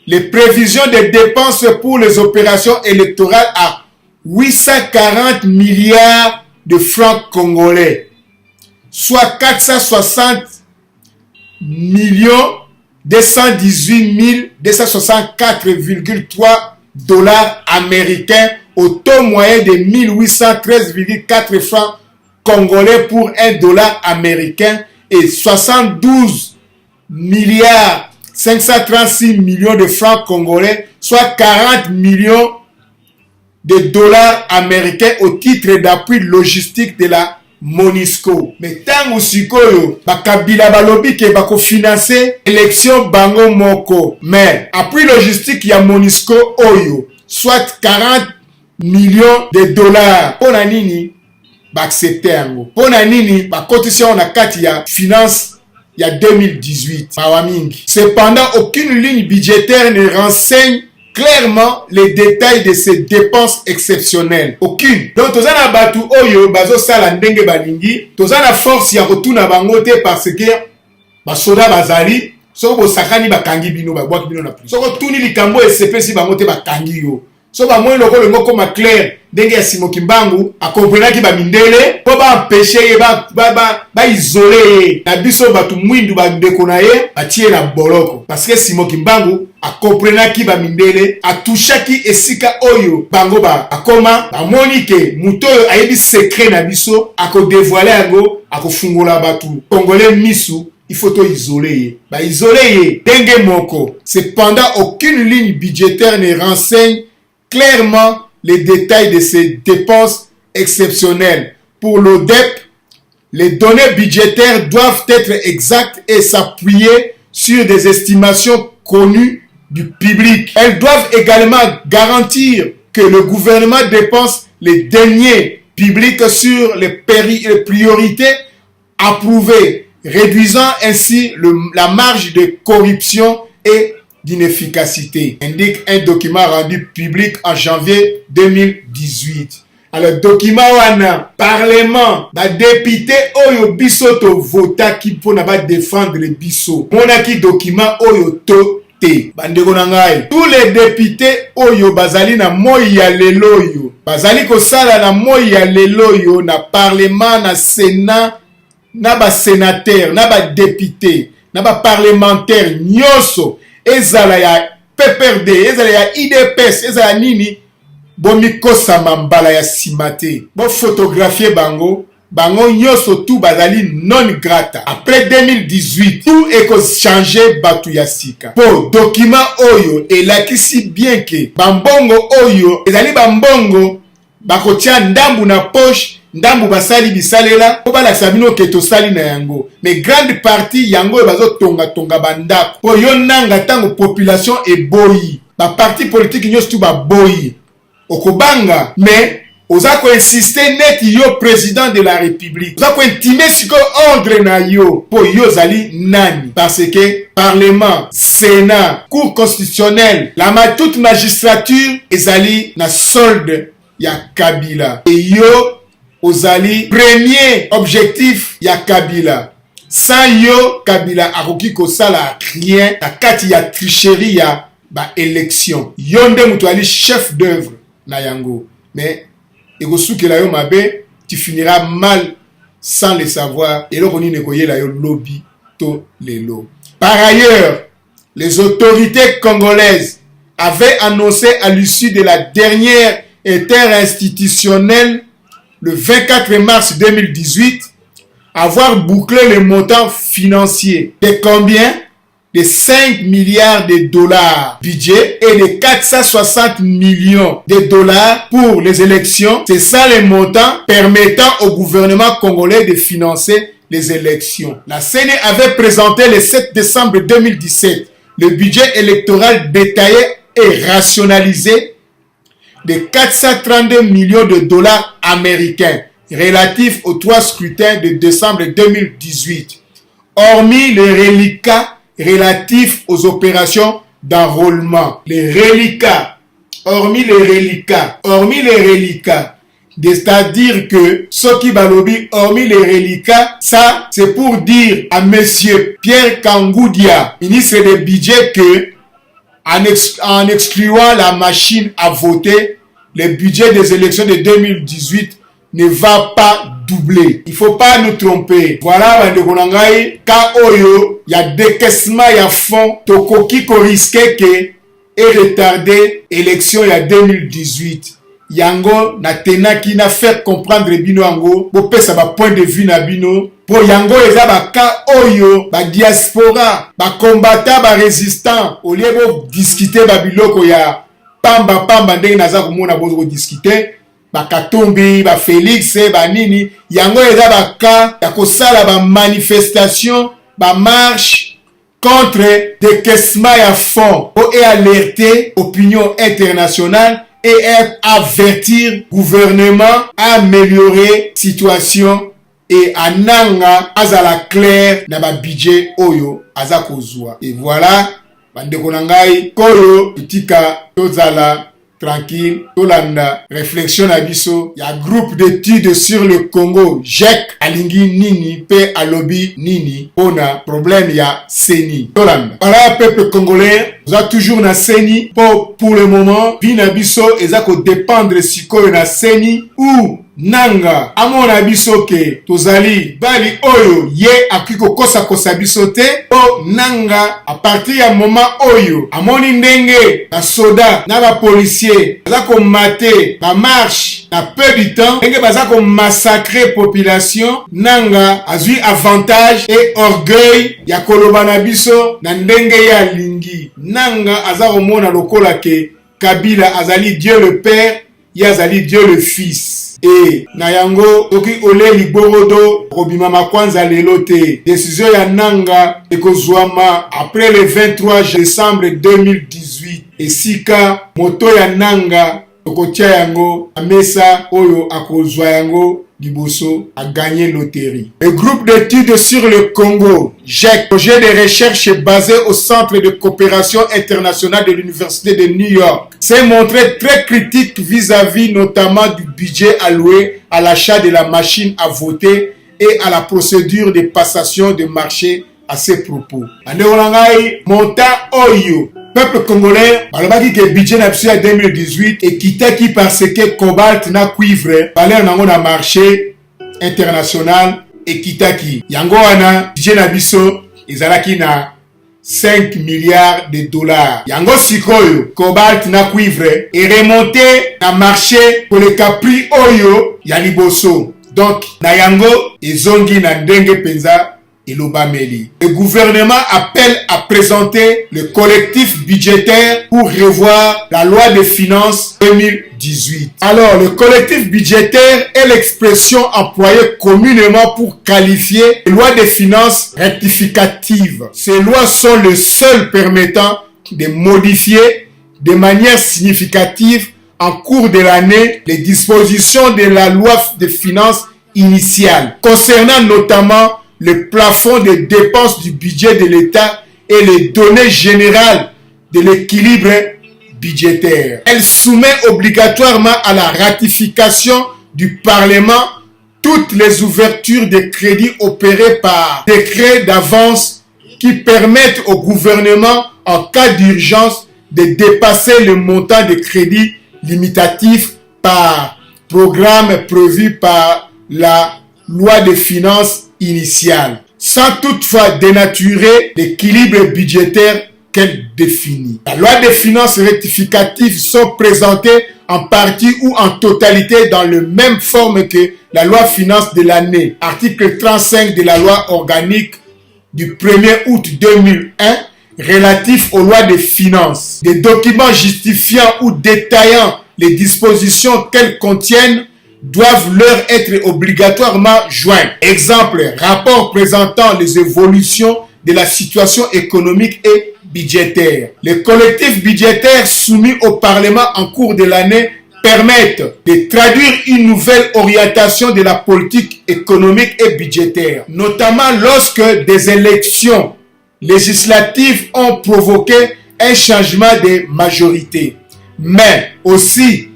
Speaker 1: les prévisions des dépenses pour les opérations électorales à 840 milliards de francs congolais, soit 460 218 264,3 dollars américains au taux moyen de 1813,4 francs congolais pour $1 américain et 72 milliards 536 millions de francs congolais, soit 40 millions de dollars américains au titre d'appui logistique de la MONUSCO. Mais tango sikoyo bakabila balobi ke bako financer élection bango moko. Mais appui logistique ya MONUSCO oyo soit 40 millions de dollars. Pona nini accepter yango? Pona nini bakotisi na kati ya finance ya 2018 mawamingi. Cependant, aucune ligne budgétaire ne renseigne clairement les détails de ces dépenses exceptionnelles. Aucune. Donc, tozana batu oyo bazo sala ndenge balingi, tozana force ya kotuna bango te parce que basoda bazali, soko bosakani bakangi bino babwaki bino na plus. Soko tuni likambo esepesi bango te bakangi yo. So ba mwen loko lengo koma clair ndenge ya Simoki Mbangu akomprenaki ba mindele po ba empêcher ye ba isoler na biso batu mwindu ba ndeko na ye atie na boloko parce que Simoki Mbangu akomprenaki ba mindele atushaki esika oyo bango ba akoma ba monike muto oyo ayebi secret na biso akodévoiler yango akofungola batu congolais misu. Il faut tout isoler. Bah isoler dengue moko. Cependant, aucune ligne budgétaire ne renseigne clairement les détails de ces dépenses exceptionnelles. Pour l'ODEP, les données budgétaires doivent être exactes et s'appuyer sur des estimations connues du public. Elles doivent également garantir que le gouvernement dépense les deniers publics sur les priorités approuvées, réduisant ainsi la marge de corruption et d'inefficacité, indique un document rendu public en janvier 2018. Alors, document wana, parlement, ba député oyo biso to vota ki pona ba défendre les biso. Monaki document oyo to te. Bandeko na ngai. Tous les députés oyo bazali na moi ya lelo yo. Bazali ko sala na moi ya lelo yo na parlement, na sénat, na ba sénateur, na ba député, na ba parlementaire nyoso. Ezala ya PPRD, ezala ya IDPS, ezala nini bomikosa mambala ya simate. Bo photographier bango nyoso tout bazali non grata. Après 2018, tout est changé batu ya sika. Po document oyo elakisi bien que bambongo oyo ezali bambongo bakotia ndambu na poche, ndambu basali bisalela po balakisa bino ke tosali na yango. Mais grande partie yango bazo tonga bandako po yo nanga tango population eboyi ba parti politique nyos tu ba boyi okobanga. Mais oza ko insister neti yo président de la république, oza ko intimer siko ordre na yo po yo zali nani, parce que parlement, sénat, cour constitutionnelle, toute magistrature ezali na solde ya Kabila. Et yo ozali premier objectif ya Kabila. Sans yo Kabila akoki kosala rien na kati ya tricherie ya ba élection. Yo nde mutu ali chef d'œuvre na yango. Mais ekosukela yo mabe, tu finiras mal sans le savoir. Et loko nini koyela yo lobby to lelo. Par ailleurs, les autorités congolaises avaient annoncé à l'issue de la dernière interinstitutionnelle le 24 mars 2018 avoir bouclé le montant financier de combien? De 5 milliards de dollars budget et de 460 millions de dollars pour les élections. C'est ça le montant permettant au gouvernement congolais de financer les élections. La CENI avait présenté le 7 décembre 2017 le budget électoral détaillé et rationalisé de 432 millions de dollars américains relatifs aux 3 scrutins de décembre 2018, hormis les reliquats relatifs aux opérations d'enrôlement. Les reliquats, hormis les reliquats, c'est-à-dire que ce qui balobi, hormis les reliquats, ça c'est pour dire à monsieur Pierre Kangoudia, ministre des budgets, que en excluant la machine à voter, le budget des élections de 2018 ne va pas doubler. Il faut pas nous tromper. Voilà, quand oyo, il y a décaissement, il y a fond, tokoki ko risque que et retarder élection il y a 2018. Yango na tenaki na faire comprendre bino yango, bo pesa ba point de vue na bino po yango eza baka oyo diaspora combattant résistant au lieu de discuter biloko ya pamba ndenge naza komona bozo discuter Katumbi, Félix, nini yango eza baka ya kosala manifestation marche contre décaissement ya fonds et alerter opinion internationale et avertir gouvernement à améliorer situation et ananga azala clair na budget oyo aza kozwa. Et voilà bandeko na ngai koyo itika tozala tranquille tolanda réflexion na biso ya groupe d'études sur le Congo GEC alingi nini pe alobi nini pona problème ya CENI tolanda. Voilà peuple congolais, vous êtes toujours na CENI pour le moment vie na biso eza ko dépendre sikoyo na CENI ou nanga amona biso ke tozali bali oyo ye akiko kosa biso te o nanga a partir ya moment oyo amoni ndenge na soda na ba policier baza ko mate ba marche na peu du temps ndenge baza ko massacrer population nanga azui avantage et orgueil ya koloba na biso na ndenge ya lingi nanga aza komona lokola ke Kabila azali Dieu le Père ya azali Dieu le Fils. Et na yango toki ole liborodo robima makwanza lelo te décision ya nanga ekozwama après le 23 décembre 2018 esika moto ya nanga tokotia yango amesa oyo akozwa yango liboso a gagné loterie. Le groupe d'études sur le Congo, GEC, projet de recherche basé au Centre de coopération internationale de l'Université de New York, s'est montré très critique vis-à-vis notamment du budget alloué à l'achat de la machine à voter et à la procédure de passation de marché à ces propos. Andéolangai, montant oyo. Peuple congolais, balobaki que budget na biso ya 2018 et kitaki parce que cobalt na cuivre valeur nango na marché international et kitaki. Yango wana budget na biso ezalaki na 5 milliards de dollars. Yango sikoyo cobalt na cuivre est remonté na marché pour le prix oyo ya liboso. Donc na yango ezongi na ndenge penza. Le gouvernement appelle à présenter le collectif budgétaire pour revoir la loi de finances 2018. Alors, le collectif budgétaire est l'expression employée communément pour qualifier les lois de finances rectificatives. Ces lois sont les seules permettant de modifier de manière significative en cours de l'année les dispositions de la loi de finances initiale, concernant notamment le plafond des dépenses du budget de l'État et les données générales de l'équilibre budgétaire. Elle soumet obligatoirement à la ratification du Parlement toutes les ouvertures de crédits opérées par décret d'avance qui permettent au gouvernement, en cas d'urgence, de dépasser le montant de crédits limitatifs par programme prévu par la loi de finances initiale, sans toutefois dénaturer l'équilibre budgétaire qu'elle définit. La loi des finances rectificatives sont présentées en partie ou en totalité dans la même forme que la loi finance de l'année. Article 35 de la loi organique du 1er août 2001 relatif aux lois des finances. Des documents justifiant ou détaillant les dispositions qu'elles contiennent doivent leur être obligatoirement joints. Exemple, rapport présentant les évolutions de la situation économique et budgétaire. Les collectifs budgétaires soumis au Parlement en cours de l'année permettent de traduire une nouvelle orientation de la politique économique et budgétaire, notamment lorsque des élections législatives ont provoqué un changement de majorité, mais aussi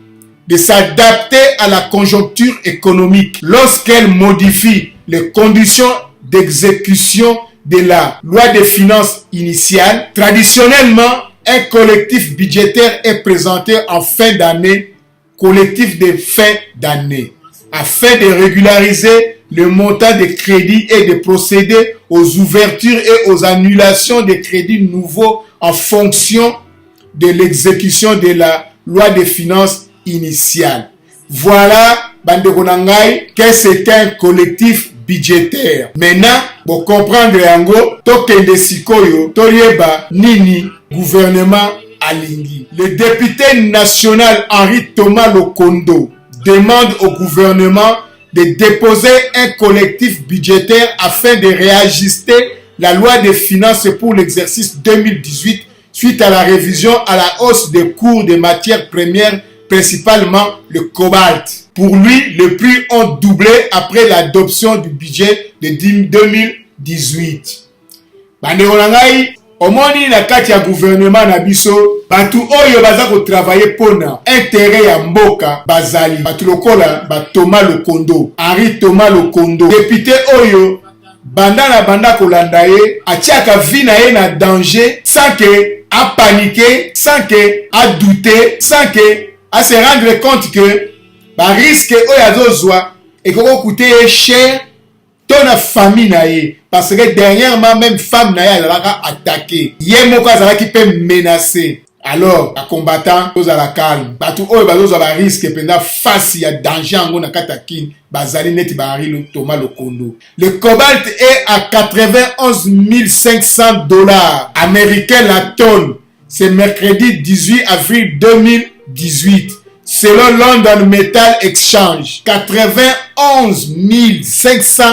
Speaker 1: de s'adapter à la conjoncture économique lorsqu'elle modifie les conditions d'exécution de la loi de finances initiale. Traditionnellement, un collectif budgétaire est présenté en fin d'année, collectif de fin d'année, afin de régulariser le montant des crédits et de procéder aux ouvertures et aux annulations des crédits nouveaux en fonction de l'exécution de la loi de finances initiale. Voilà, Bandeko Nangai, que c'est un collectif budgétaire. Maintenant, pour comprendre yango, tokende sikoyo, torieba nini gouvernement alingi. Le député national Henri Thomas Lokondo demande au gouvernement de déposer un collectif budgétaire afin de réajuster la loi des finances pour l'exercice 2018 suite à la révision à la hausse des cours des matières premières, principalement le cobalt. Pour lui, les prix ont doublé après l'adoption du budget de 2018. Bandeolangai, omoni na kati ya gouvernement na biso, batu oyo baza ko travailler pona intérêt ya mboka bazali. Batu lokola ba Thomas Lokondo, Henri Thomas Lokondo, député oyo banda kolanda ye, atiaka vie na ye na danger sans que a paniquer, sans que a douter, sans que a se rendre compte que ba risque oyo azozwa et que coûter cher ton famille na ye, parce que dernièrement même femme na ye alaka attaqué, ye moko azalaki pe menacé. Alors a combattant aux à la calme, batu oyo bazozwa ba risque penda face ya danger ngo na katakine bazali neti ba Henri Thomas Lokondo. Le cobalt est à 91 500 $ américains la tonne. C'est mercredi 18 avril 2018. Selon London Metal Exchange, 91 500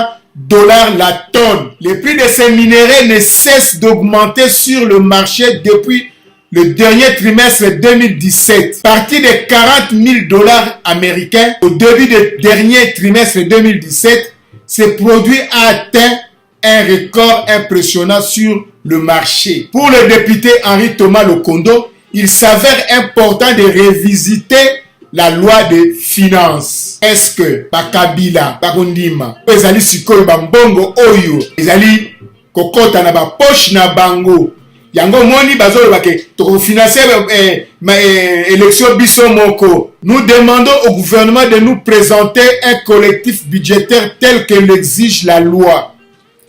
Speaker 1: $ la tonne. Le prix de ces minéraux ne cesse d'augmenter sur le marché depuis le dernier trimestre 2017. Parti de 40 000 $ américains au début du dernier trimestre 2017, ce produit a atteint un record impressionnant sur le marché. Pour le député Henri Thomas Lokondo, il s'avère important de revisiter la loi des finances. Est-ce que Bakabila, Bakondima, ezali sikoyo bambongo oyo, ezali kokota na ba poche na bango, yango moni bazolo bake to financer élection biso moko. Nous demandons au gouvernement de nous présenter un collectif budgétaire tel que l'exige la loi.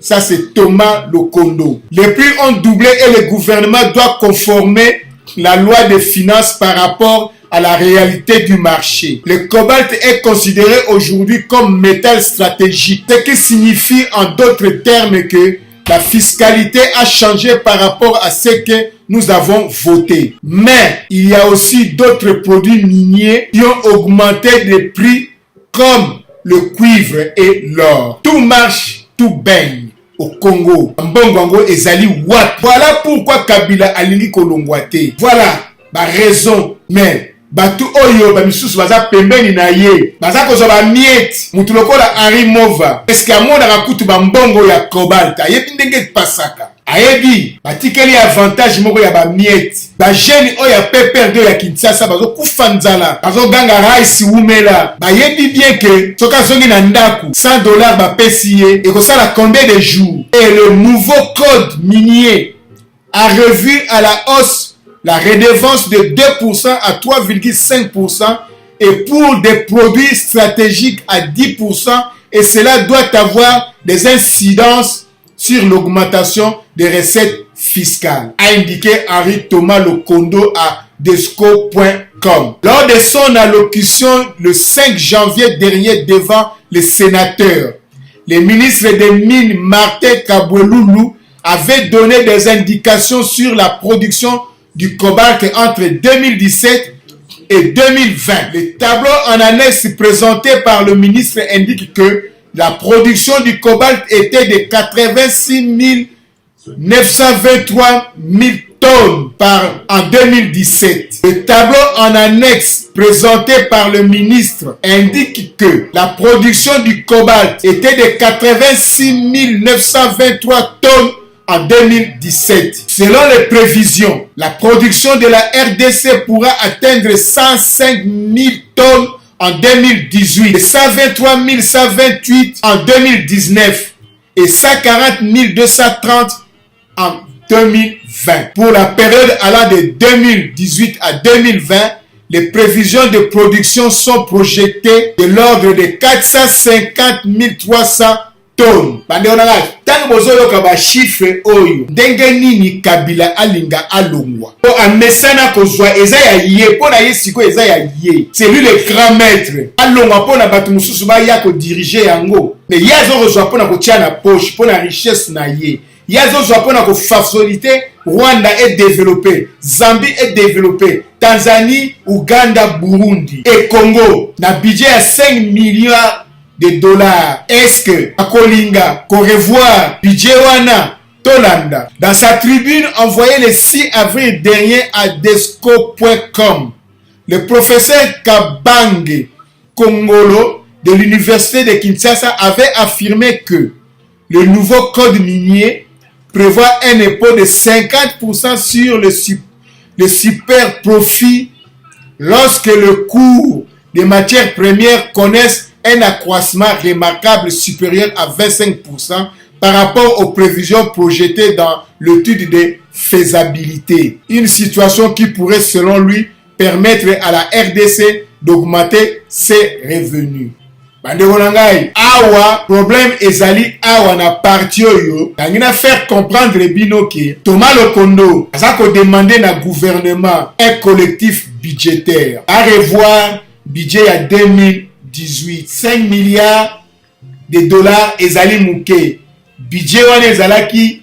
Speaker 1: Ça c'est Thomas Lokondo. Les prix ont doublé et le gouvernement doit conformer la loi des finances par rapport à la réalité du marché. Le cobalt est considéré aujourd'hui comme métal stratégique, ce qui signifie en d'autres termes que la fiscalité a changé par rapport à ce que nous avons voté. Mais il y a aussi d'autres produits miniers qui ont augmenté de prix comme le cuivre et l'or. Tout marche, tout baigne au Congo. Mbongo ezali wat. Voilà pourquoi Kabila alingi kolongwate. Voilà la raison. Mais batu oyo bamisusu baza pembeni na ye baza kozwa ba miette mutu lokola Henri Mova eske amona kakutu bambongo ya cobalt ayebi ndenge pasaka ayebi batikeli avantage moko ya ba miette ba jeune oyo ya PPRD ya Kinshasa bazo kufa nzala bazo ganga rice umela bayebi bien que soka zongi na ndaku $100 bapesi ye ekosala combien de jours. Et le nouveau code minier a revu à la hausse la redevance de 2% à 3,5% et pour des produits stratégiques à 10%, et cela doit avoir des incidences sur l'augmentation des recettes fiscales, a indiqué Henri Thomas Lokondo à desco.com. Lors de son allocution le 5 janvier dernier devant les sénateurs, le ministre des Mines Martin Kabweloulou avait donné des indications sur la production du cobalt entre 2017 et 2020. Le tableau en annexe présenté par le ministre indique que la production du cobalt était de 86 923 000 tonnes en 2017. Le tableau en annexe présenté par le ministre indique que la production du cobalt était de 86 923 tonnes en 2017. Selon les prévisions, la production de la RDC pourra atteindre 105 000 tonnes en 2018, 123 128 en 2019 et 140 230 en 2020. Pour la période allant de 2018 à 2020, les prévisions de production sont projetées de l'ordre de 450 300 tonnes. Bande on a tant bozo yoka ba chiffre oyo. Ndenge nini Kabila alinga alongwa. Po amesana kozwa eza ya ye, po na ye siko eza ya ye. C'est lui le grand maître. Alongwa po na batu mususu ba ya ko diriger yango. Mais yazo kozwa po na ko tia na poche, po na richesse na ye. Yazo kozwa po na ko faciliter Rwanda est développé, Zambie est développé, Tanzanie, Ouganda, Burundi et Congo. Na budget à 5 milliards de dollars. Est-ce que Akolinga, Korevoir, budget wana, Tolanda, dans sa tribune envoyée le 6 avril dernier à desco.com, le professeur Kabange Kongolo de l'université de Kinshasa avait affirmé que le nouveau code minier prévoit un impôt de 50% sur le super profit lorsque le cours des matières premières connaissent un accroissement remarquable supérieur à 25% par rapport aux prévisions projetées dans l'étude de faisabilité. Une situation qui pourrait, selon lui, permettre à la RDC d'augmenter ses revenus. Bandeko nangai, awa problème ezali awa na parti oyo nangina faire comprendre bino ke Thomas Lokondo azako demander na gouvernement un collectif budgétaire à revoir budget à 2018 5 milliards de dollars ezali muke budget wana ezalaki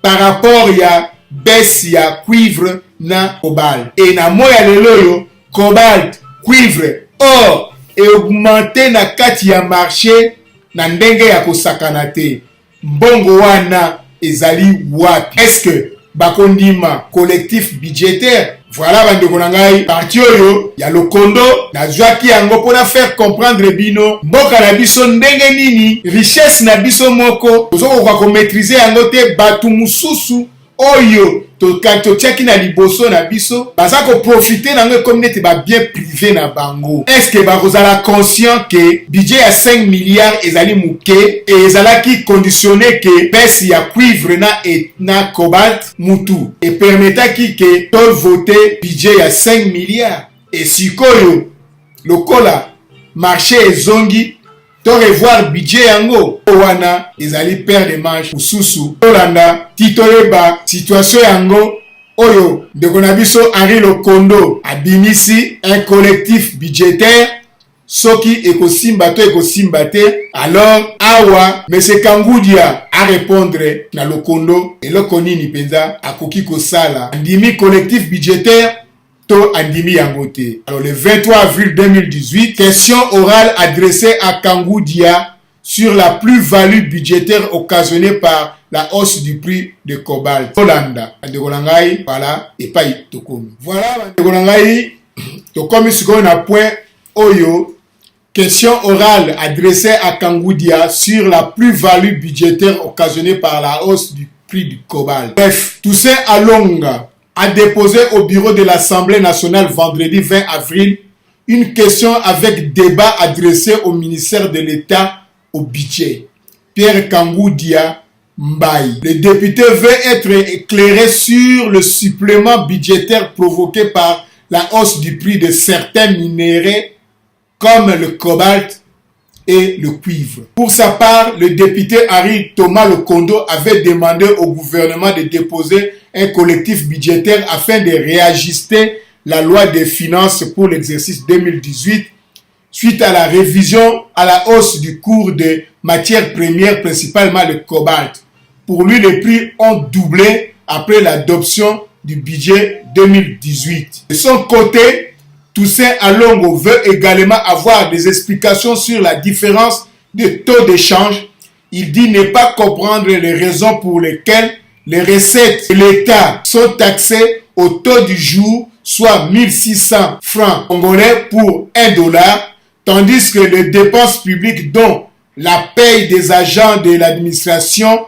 Speaker 1: par rapport ya baisse ya cuivre na cobalt et na moya lelo yo cobalt cuivre or et augmenter na kati ya marché na ndenge ya kosakana te mbongo wana ezali wapi. Est-ce que bakondima collectif budgétaire? Voilà bandeko na ngai parti oyo ya Lokondo nazwaki yango pona faire comprendre bino mboka na biso ndenge nini richesse na biso moko tozokoka ko maîtriser yango te batu mususu oyo to tiaki na liboso na biso baza ko profiter nango comme nete ba bien privé na bango. Est-ce que bakozala conscient que budget ya 5 milliards ezali muke et ezalaki conditionné que baisse ya cuivre na cobalt mutu et permetaki que to voter budget ya 5 milliards et sikoyo lokola marché ezongi to revoir budget yango wana ezali paire de manche mususu Tolanda titoyeba situation yango oyo ndeko na biso Henri Lokondo abimisi un collectif budgétaire soki ekosimba to ekosimba te alors awa monsieur Kangudia a répondre na Lokondo eloko nini penza akoki kosala ndimi collectif budgétaire to andimi yangote. Alors le 23 avril 2018, question orale adressée à Kangudia sur la plus-value budgétaire occasionnée par la hausse du prix de cobalt. Tolanda, Adegolangai, voilà, et pas Tokomi. Voilà, Adegolangai, Tokomi sikoyo na point oyo, question orale adressée à Kangudia sur la plus-value budgétaire occasionnée par la hausse du prix du cobalt. Bref, Toussaint Alonga a déposé au bureau de l'Assemblée nationale vendredi 20 avril une question avec débat adressé au ministère de l'État au budget, Pierre Kangudia Mbaye. Le député veut être éclairé sur le supplément budgétaire provoqué par la hausse du prix de certains minéraux comme le cobalt et le cuivre. Pour sa part, le député Henri Thomas Lokondo avait demandé au gouvernement de déposer un collectif budgétaire afin de réajuster la loi des finances pour l'exercice 2018 suite à la révision à la hausse du cours des matières premières, principalement le cobalt. Pour lui, les prix ont doublé après l'adoption du budget 2018. De son côté, Toussaint Alongo veut également avoir des explications sur la différence de taux d'échange. Il dit ne pas comprendre les raisons pour lesquelles les recettes de l'État sont taxées au taux du jour, soit 1600 francs congolais pour $1, tandis que les dépenses publiques, dont la paye des agents de l'administration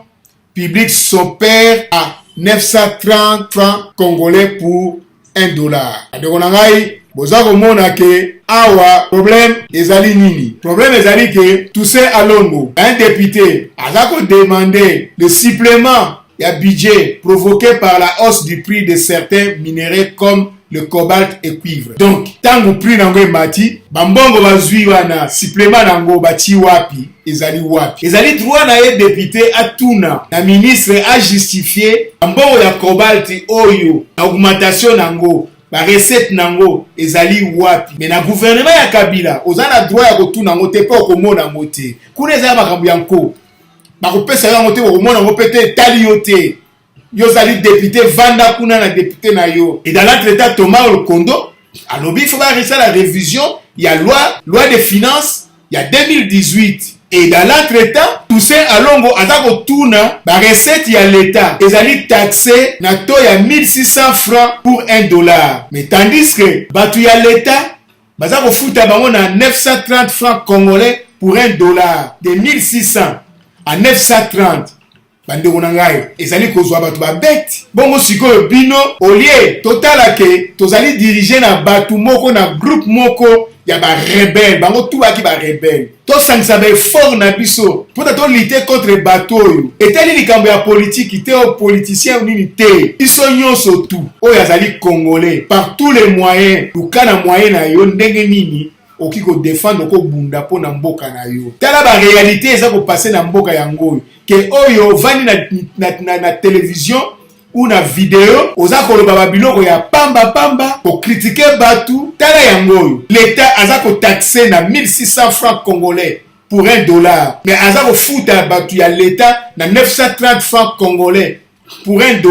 Speaker 1: publique, s'opèrent à 930 francs congolais pour $1. Boza komona ke awa problème ezali nini? Problème ezali ke Toussaint Alongo, un député, a demandé le supplément ya budget provoqué par la hausse du prix de certains minéraux comme le cobalt et cuivre. Donc, tango prix nango emati, bambongo bazui wana, supplément nango bati wapi, ezali wapi. Ezali droit na ye député atuna, na ministre a justifié, bambongo ya cobalt oyo, na augmentation nango, ba recette nango, ezali wapi. Mais na gouvernement ya Kabila, ozana droit ya kotuna nango te po komona nango te. Kuna ezali makambo yanko. Bakopesa yango te komona nango pete tali yo te. Yo zali député vanda kuna na député na yo. Et dans l'entretemps Thomas Lokondo alobi il faut arrêter la révision, il y a loi des finances, il y a 2018. Et dans l'entretemps Toussaint Alongo azako tuna ba recette ya l'état ezali taxé na taux ya 1600 francs pour $1. Mais tandis que batu ya l'état bazako futa bango na 930 francs congolais pour $1. De 1600 à 930 bandeko na ngai ezali kozwa bato babeti bongo sikoyo bino olie totala ke tozali diriger na bato moko na groupe moko ya ba rebelle bango tubaki ba rebelle tosangisa ba effort na biso pour to lutter contre bato oyo etali likambo ya politique te o politicien nini te biso nyonso tu oyo azali congolais par tous les moyens tukana moyen na yo ndenge nini oki ko défendre ko bunda po na mboka na yo tala ba réalité eza ko passer na mboka yango ke oyo vani na télévision ou na vidéo oza koloba babiloko ya pamba ko critiquer batu tala yango l'état aza ko taxer na 1600 francs congolais pour $1 mais aza ko futa batu ya l'état na 930 francs congolais pour $1.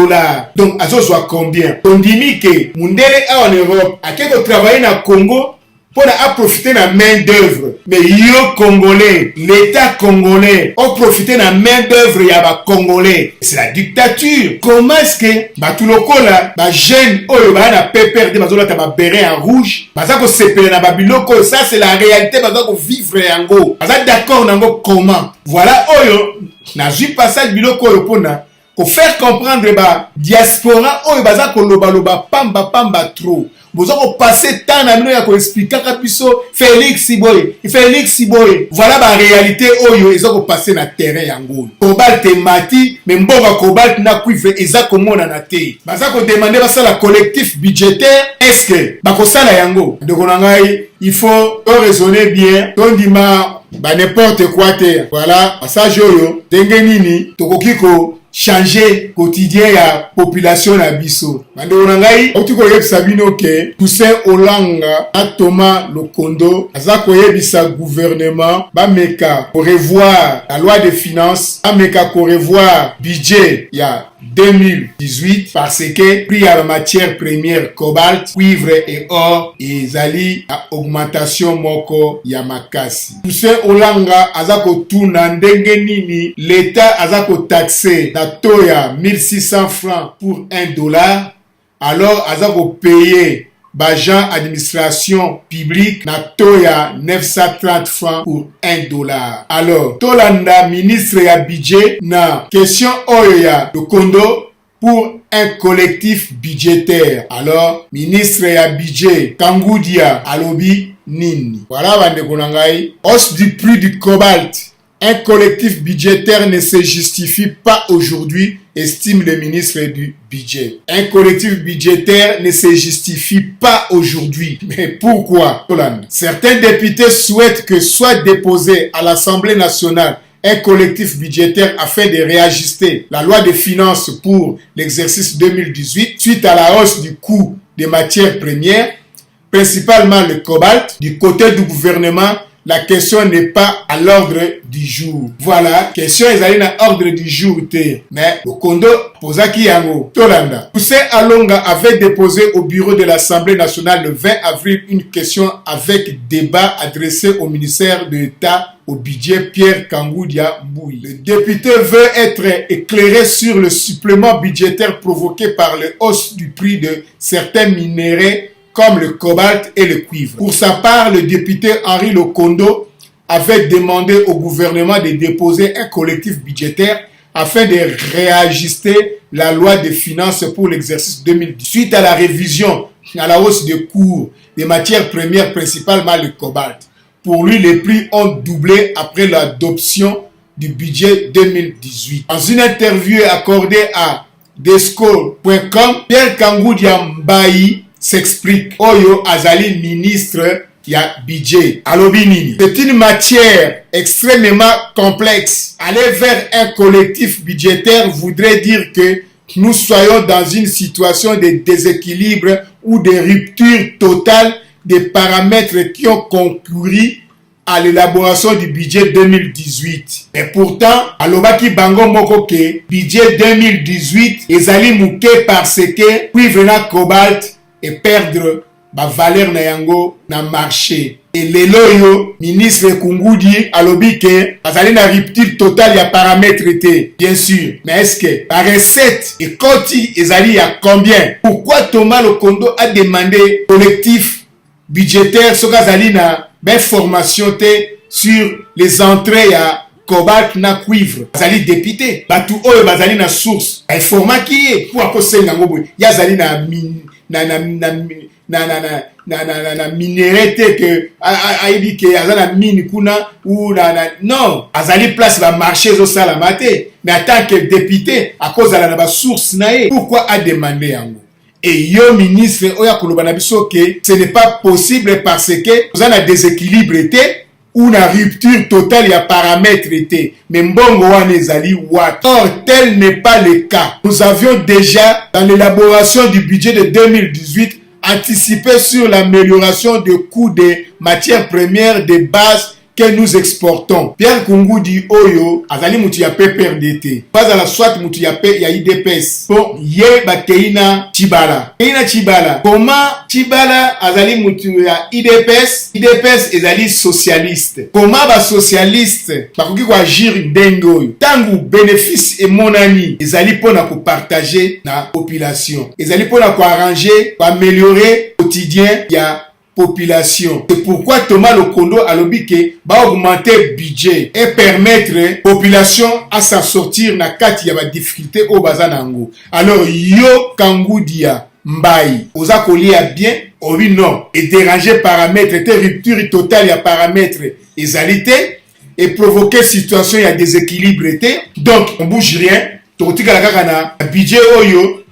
Speaker 1: Donc azozwa combien ondimi ke mundele en Europe akeko travailler na Congo pour profiter de la main d'œuvre. Mais yo Congolais, l'État congolais, on profite de la main d'œuvre y a ba Congolais. C'est la dictature. Comment est-ce que tout le coup là, jeune oyo ba na pépère de bazola ta ba béret en rouge, baza ko sepele na babiloko, ça c'est la réalité baza ko vivre yango. Baza d'accord nango comment? Voilà oyo na ju passage biloko oyo pona ko faire comprendre ba diaspora oyo baza ko loba pamba trop. Vous avez passé tant d'années à expliquer biso Félix Siboye. Voilà la réalité oyo ils ont passé na terrain yango. Cobalt mati, mais mboka cobalt na cuivre exactement na te. Baza ko demander ba la collectif budgétaire est-ce que ba ko sala yango. Donc on ngai il faut raisonner bien. Tondima ba n'importe quoi te. Voilà, passage oyo ndenge nini tokokiko changer quotidien ya population na biso. Bandeko na ngai otiko yebisa bino ke Toussaint Olanga na Thomas Lokondo aza koyebisa gouvernement bameka ko revoir la loi des finances, bameka ko revoir budget ya 2018 parce que prix à la matière première cobalt, cuivre et or ezali a augmentation moko ya makasi. Toussaint Olanga azako tuna ndenge nini l'état azako taxé na toya 1600 francs pour $1 alors azako payer Bajan administration publique na toya 930 francs pour $1. Alors, Tolanda ministre ya budget na question oya de Kondo pour un collectif budgétaire. Alors, ministre ya budget Kangoudia alobi nini. Voilà bandeko na ngai, hausse du prix du cobalt. Un collectif budgétaire ne se justifie pas aujourd'hui, estime le ministre du budget. Un collectif budgétaire ne se justifie pas aujourd'hui. Mais pourquoi, Hollande? Certains députés souhaitent que soit déposé à l'Assemblée nationale un collectif budgétaire afin de réajuster la loi des finances pour l'exercice 2018 suite à la hausse du coût des matières premières, principalement le cobalt. Du côté du gouvernement, la question n'est pas à l'ordre du jour. Voilà, question ezali na ordre du jour te. Mais Lokondo posaki yango Tolanda. Toussaint Alonga avait déposé au bureau de l'Assemblée nationale le 20 avril une question avec débat adressée au ministère de l'État au budget Pierre Kangoudia Mbouy. Le député veut être éclairé sur le supplément budgétaire provoqué par la hausse du prix de certains minéraux comme le cobalt et le cuivre. Pour sa part, le député Henri Lokondo avait demandé au gouvernement de déposer un collectif budgétaire afin de réajuster la loi des finances pour l'exercice 2010. Suite à la révision à la hausse des cours des matières premières, principalement le cobalt. Pour lui, les prix ont doublé après l'adoption du budget 2018. Dans une interview accordée à Desco.com, Pierre Kangoudia Mbouy s'explique. Oyo azali ministre ya budget. Alobi nini? C'est une matière extrêmement complexe. Aller vers un collectif budgétaire voudrait dire que nous soyons dans une situation de déséquilibre ou de rupture totale des paramètres qui ont concouru à l'élaboration du budget 2018. Mais pourtant, alobaki bango moko ke budget 2018 ezali mouke parce que cuivre na cobalt et perdre ba valeur na yango na marché. Et lelo yo ministre Kungudi alobi ke azali na rupture totale ya paramètres te. Bien sûr, mais est-ce que la recette et koti ezali ya combien? Pourquoi Thomas Lokondo a demandé collectif budgétaire soka azali na ben formation sur les entrées à cobalt na cuivre bazali député batu oyo bazali na source informa qui pour akosenga ngobo ya zali na minéré que aibi que azana mine kuna ou non azali place ba marché zo sala maté mais en tant que député à cause de la source nae pourquoi a demandé yango. Et yo ministre oya koloba na biso que ce n'est pas possible parce que vous avez un déséquilibre ou une rupture totale ya paramètres mais mbongo wana ezali wat. Or tel n'est pas le cas. Nous avions déjà dans l'élaboration du budget de 2018 anticipé sur l'amélioration des coûts des matières premières de base que nous exportons. Pierre Kungudi oyo azali mutu ya PPRDT. Pas à la soit mutu ya IDPS. Bon, ye ba Keina Chibala. Keina Chibala. Comment Chibala azali mutu ya IDPS? IDPS ezali socialiste. Comment ba socialiste bakoki ko agir ndenge oyo? Tangu bénéfice et monani ezali pona ko partager na population. Ezali pona ko arranger, ko améliorer quotidien ya population. C'est pourquoi Thomas Lokondo a lobby va augmenter le budget et permettre population à s'en sortir na kati ya ba difficulté au bazanango. Alors yo Kangudia Mbaye oza kolia bien oui non et déranger paramètres et rupture totale ya paramètres ezalité et provoquer situation ya déséquilibre donc on bouge rien totika la kaka na budget oyo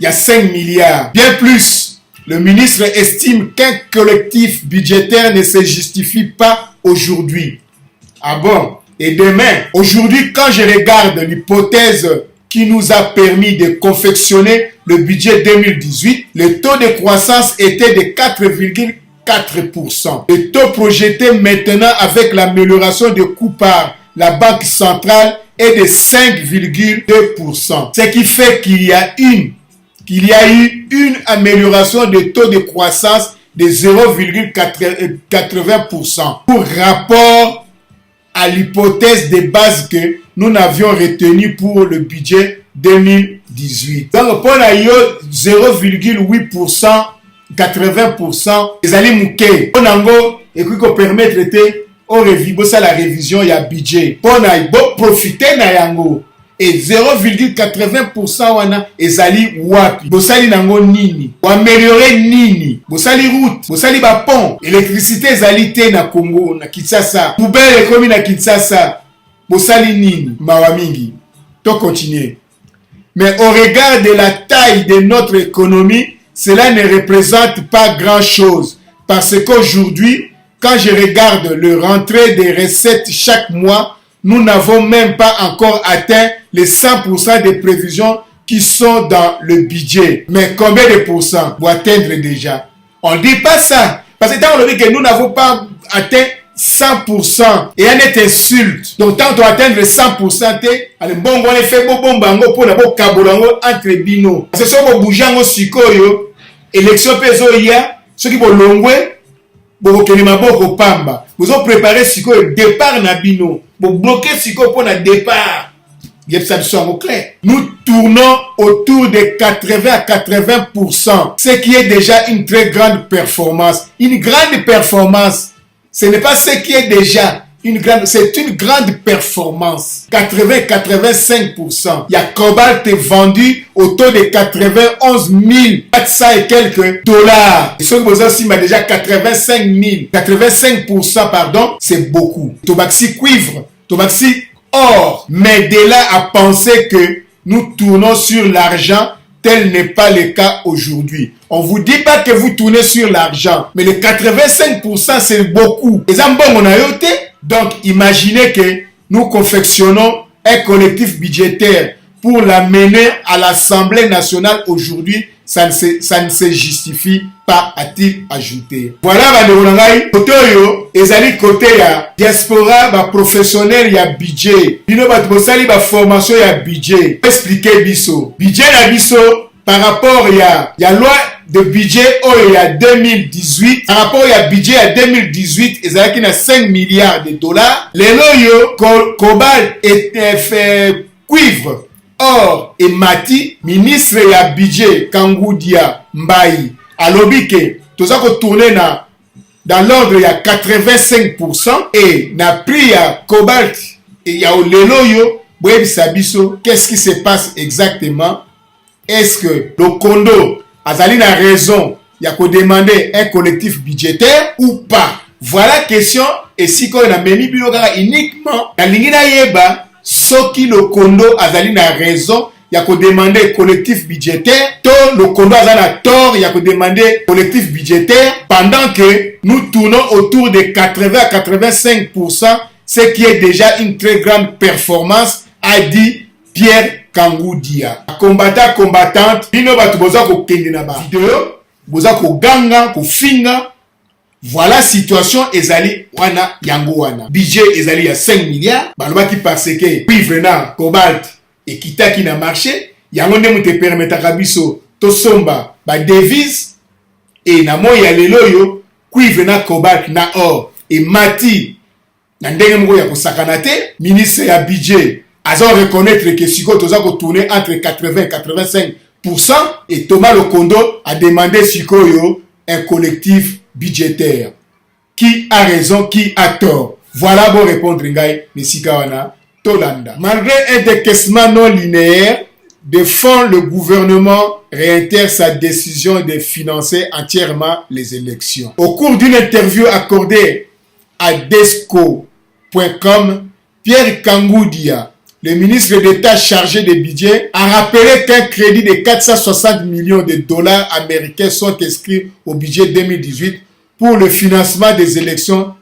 Speaker 1: il y a 5 milliards bien plus. Le ministre estime qu'un collectif budgétaire ne se justifie pas aujourd'hui. Ah bon? Et demain, aujourd'hui, quand je regarde l'hypothèse qui nous a permis de confectionner le budget 2018, le taux de croissance était de 4,4%. Le taux projeté maintenant avec l'amélioration des coûts par la Banque centrale est de 5,2%. Ce qui fait qu'il y a eu une amélioration des taux de croissance de 0,80% pour rapport à l'hypothèse de base que nous n'avions retenue pour le budget 2018. Donc, pour la 0,8%, 80%, les alliés mouké. On a et puis qu'on permet de traiter au la révision, il y a budget. Pour profiter na yango. Et 0,80% wana ezali wapi bosali nango nini améliorer nini bosali route bosali ba pont électricité ezali te na Congo na Kinshasa poubelle ekomi na Kinshasa bosali nini mawa mingi to continuer mais au regard de la taille de notre économie cela ne représente pas grand chose parce qu'aujourd'hui quand je regarde le rentrée des recettes chaque mois nous n'avons même pas encore atteint les 100% des prévisions qui sont dans le budget. Mais combien de pourcents pour atteindre déjà? On ne dit pas ça. Parce que tant on dit que nous n'avons pas atteint 100% et on est insulte. Donc tant on atteindre 100%, allez bon on fait bon bango pour la bon kabolango entre bino. C'est ça qu'on bouge en sikoyo élection peso ya ceux qui vont longwe bon kelima boko pamba. Vous ont préparé sikoyo départ na bino. Pour bloquer sikoyo pour le départ. Nous tournons autour de 80 à 80%, ce qui est déjà une très grande performance. Une grande performance, ce n'est pas ce qui est déjà une grande, c'est une grande performance. 80-85%. Il y a cobalt vendu au taux de 91 400 et quelques dollars. Et ce que vous avez déjà 85 000, 85%, pardon, c'est beaucoup. Tobaxi cuivre, Tobaxi or, mais de là à penser que nous tournons sur l'argent tel n'est pas le cas aujourd'hui. On ne vous dit pas que vous tournez sur l'argent, mais le 85% c'est beaucoup. Donc imaginez que nous confectionnons un collectif budgétaire pour l'amener à l'Assemblée nationale aujourd'hui. Ça ne se justifie pas, a-t-il ajouté. Voilà, côté yo, ezali côté ya diaspora, professionnel ya budget. Bino batbosali formation ya budget. Expliquez biso. Budget na biso par rapport ya loi de budget il y a 2018. Par rapport à budget à 2018, ezalaki na 5 milliards de dollars. Lelo yo, cobalt et cuivre, or et mati, ministre ya budget Kangoudia Mbayi alobi ke toza ko tourner dans l'ordre ya 85% et na prix ya cobalt et ya lelo yo boyebi sabiso. Qu'est-ce qui se passe exactement? Est-ce que le Kondo azali na raison ya ko demander un collectif budgétaire ou pas? Voilà question. Et si ko na memi bino kaka uniquement na lingi na yeba soki le Kondo azali na raison ya ko demander collectif budgétaire, to le Kondo azali na tort ya ko demander collectif budgétaire, pendant que nous tournons autour de 80 à 85%, ce qui est déjà une très grande performance, a dit Pierre Kangoudia. Combattant, combattante, bino batu boza ko kende na ba video, boza ko ganga, ko finga. Voilà situation ezali wana yango wana. Budget ezali ya 5 milliards. Balobaki parce que cuivre na cobalt et kitaki na marché, yango nde mute permetaka biso to somba ba devise et na moya lelo yo cuivre na cobalt na or et mati na ndenge moko ya kosakana te. Ministre ya budget azo reconnaître que siko toza ko tourner entre 80 et 85% et Thomas Lokondo a demandé siko yo un collectif budgétaire. Qui a raison, qui a tort? Voilà bon répondre ngai Mesikawana Tolanda. Malgré un décaissement non linéaire de fonds, le gouvernement réitère sa décision de financer entièrement les élections. Au cours d'une interview accordée à Desco.com, Pierre Kangoudia, le ministre d'État chargé des budgets, a rappelé qu'un crédit de 460 millions de dollars américains sont inscrits au budget 2018 pour le financement des élections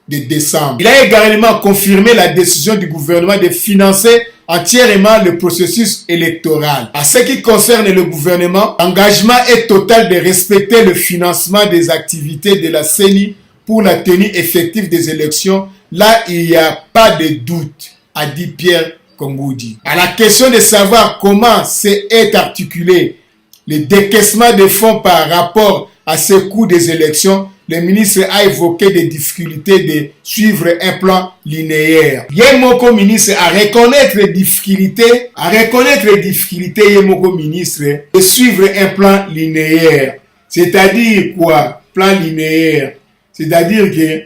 Speaker 1: de décembre. Il a également confirmé la décision du gouvernement de financer entièrement le processus électoral. À ce qui concerne le gouvernement, l'engagement est total de respecter le financement des activités de la CENI pour la tenue effective des élections. Là, il n'y a pas de doute, a dit Pierre Kongoudi. À la question de savoir comment est articulé le décaissement des fonds par rapport à ce coût des élections, le ministre a évoqué des difficultés de suivre un plan linéaire. Yemoko ministre à reconnaître les difficultés, Yemoko ministre de suivre un plan linéaire. C'est-à-dire quoi? Plan linéaire. C'est-à-dire que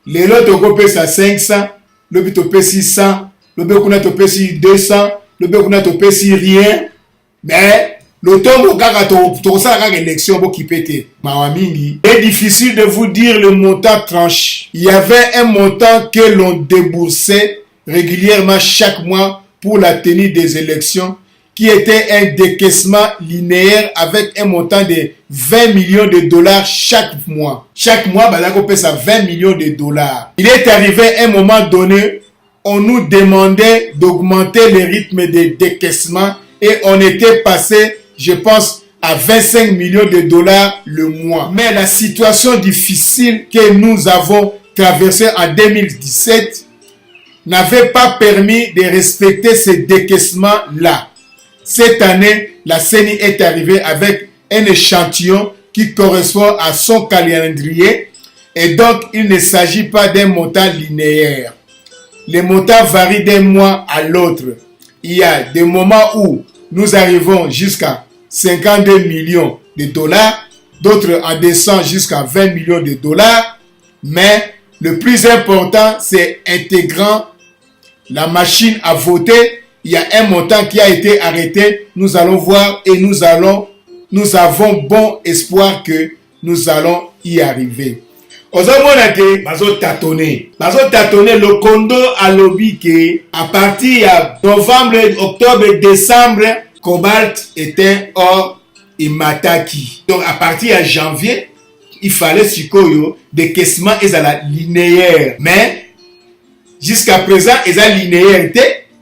Speaker 1: les lots topé ça 500, le but topé 600, le Bekuna topesi 200, le Bekuna topesi rien, mais le tombe au ça élection qui pète. Mawamingi. C'est difficile de vous dire le montant tranché. Il y avait un montant que l'on déboursait régulièrement chaque mois pour la tenue des élections, qui était un décaissement linéaire avec un montant de 20 millions de dollars chaque mois. Chaque mois, on paie ça 20 millions de dollars. Il est arrivé un moment donné, on nous demandait d'augmenter le rythme de décaissement et on était passé, je pense, à 25 millions de dollars le mois. Mais la situation difficile que nous avons traversée en 2017 n'avait pas permis de respecter ces décaissements-là. Cette année, la CENI est arrivée avec un échantillon qui correspond à son calendrier et donc il ne s'agit pas d'un montant linéaire. Les montants varient d'un mois à l'autre. Il y a des moments où nous arrivons jusqu'à 52 millions de dollars, d'autres en descendent jusqu'à 20 millions de dollars, mais le plus important, c'est intégrant la machine à voter. Il y a un montant qui a été arrêté. Nous allons voir et nous avons bon espoir que nous allons y arriver. Ozomona bazo tâtonner le Kondo a lobby que à partir de novembre, octobre, décembre, cobalt était or et mataki. Donc à partir de janvier, il fallait sikoyo décaissement et la linéaire. Mais jusqu'à présent, ils ont linéaire,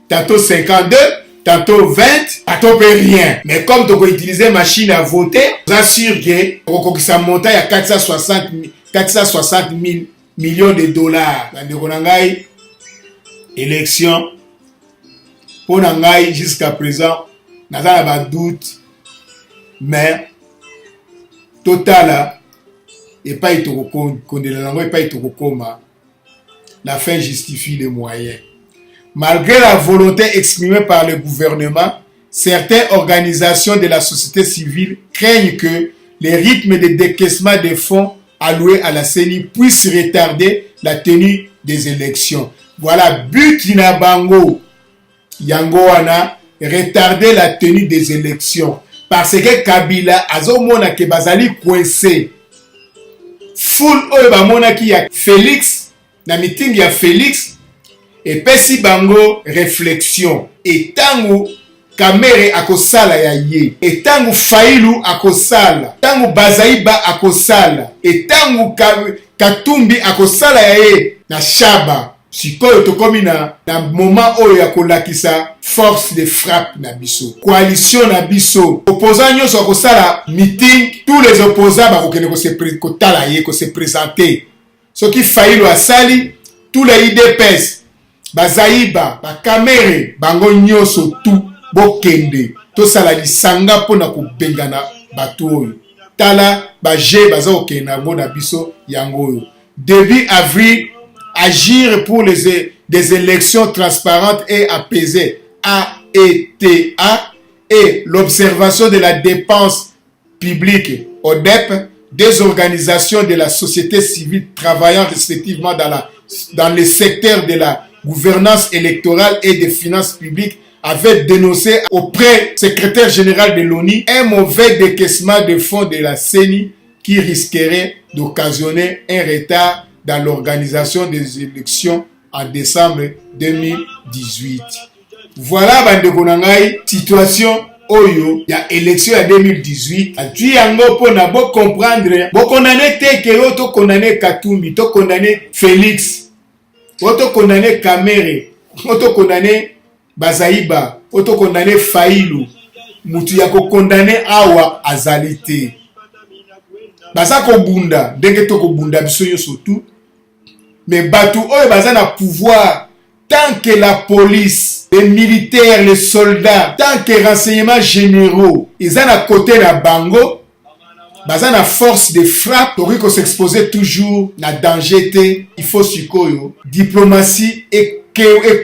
Speaker 1: tantôt 52, tantôt 20, tantôt rien. Mais comme tu peux utiliser machine à voter, vous assure que ça monte à 460 000 millions de dollars. Élection. Pour Nangaï, jusqu'à présent, n'a pas de doute. Mais, total, et pas la fin justifie les moyens. Malgré la volonté exprimée par le gouvernement, certaines organisations de la société civile craignent que les rythmes de décaissement des fonds alloués à la CENI puissent retarder la tenue des élections. Voilà, but Inabango, Yangoana, retarder la tenue des élections. Parce que Kabila, azomona ke bazali coincé. Full oyo ki ya Félix, na meeting ya Félix, et pesi bango réflexion. Et tangu Kamere akosala ya ye, et tangu Failu akosala, tangu Bazaiba akosala, et tangu Katumbi akosala ya ye, na Shaba. Sikoyo tokomi na moment oyo ya kolakisa force de frappe na biso. Coalition na biso. Opposants nyonso akosala meeting, tous les opposants bakokende kotala ye, ko se présenter. Soki Failu asali, tous les IDPS, Bazaiba, Bakamere, bango nyonso tout bokende. Tosala lisanga pona kobengana bato oyo. Tala baje baza okende na biso yango oyo. Début avril, agir pour des élections transparentes et apaisées, AETA, et l'observation de la dépense publique, ODEP, des organisations de la société civile travaillant respectivement dans les secteurs de la gouvernance électorale et des finances publiques, avaient dénoncé auprès du secrétaire général de l'ONU un mauvais décaissement de fonds de la CENI qui risquerait d'occasionner un retard dans l'organisation des élections en décembre 2018. Voilà, bandeko nangai, situation oyo ya élection ya 2018. Tu yango pona bo comprendre, bo condamner teke yo to condamner Katumbi, to condamner Félix, to condamner Kamere, to condamner Bazaiba, to condamner Failu. Mutu ya ko condamner awa azalite. Baza ko bunda, ndenge to ko bunda biso yo surtout. Mais Batu oyo baza na pouvoir, tant que la police, les militaires, les soldats, tant que les renseignements généraux, ils ont à côté la bango, baza na force de frappe, pour qu'on s'expose toujours na danger, il faut sikoyo, diplomatie et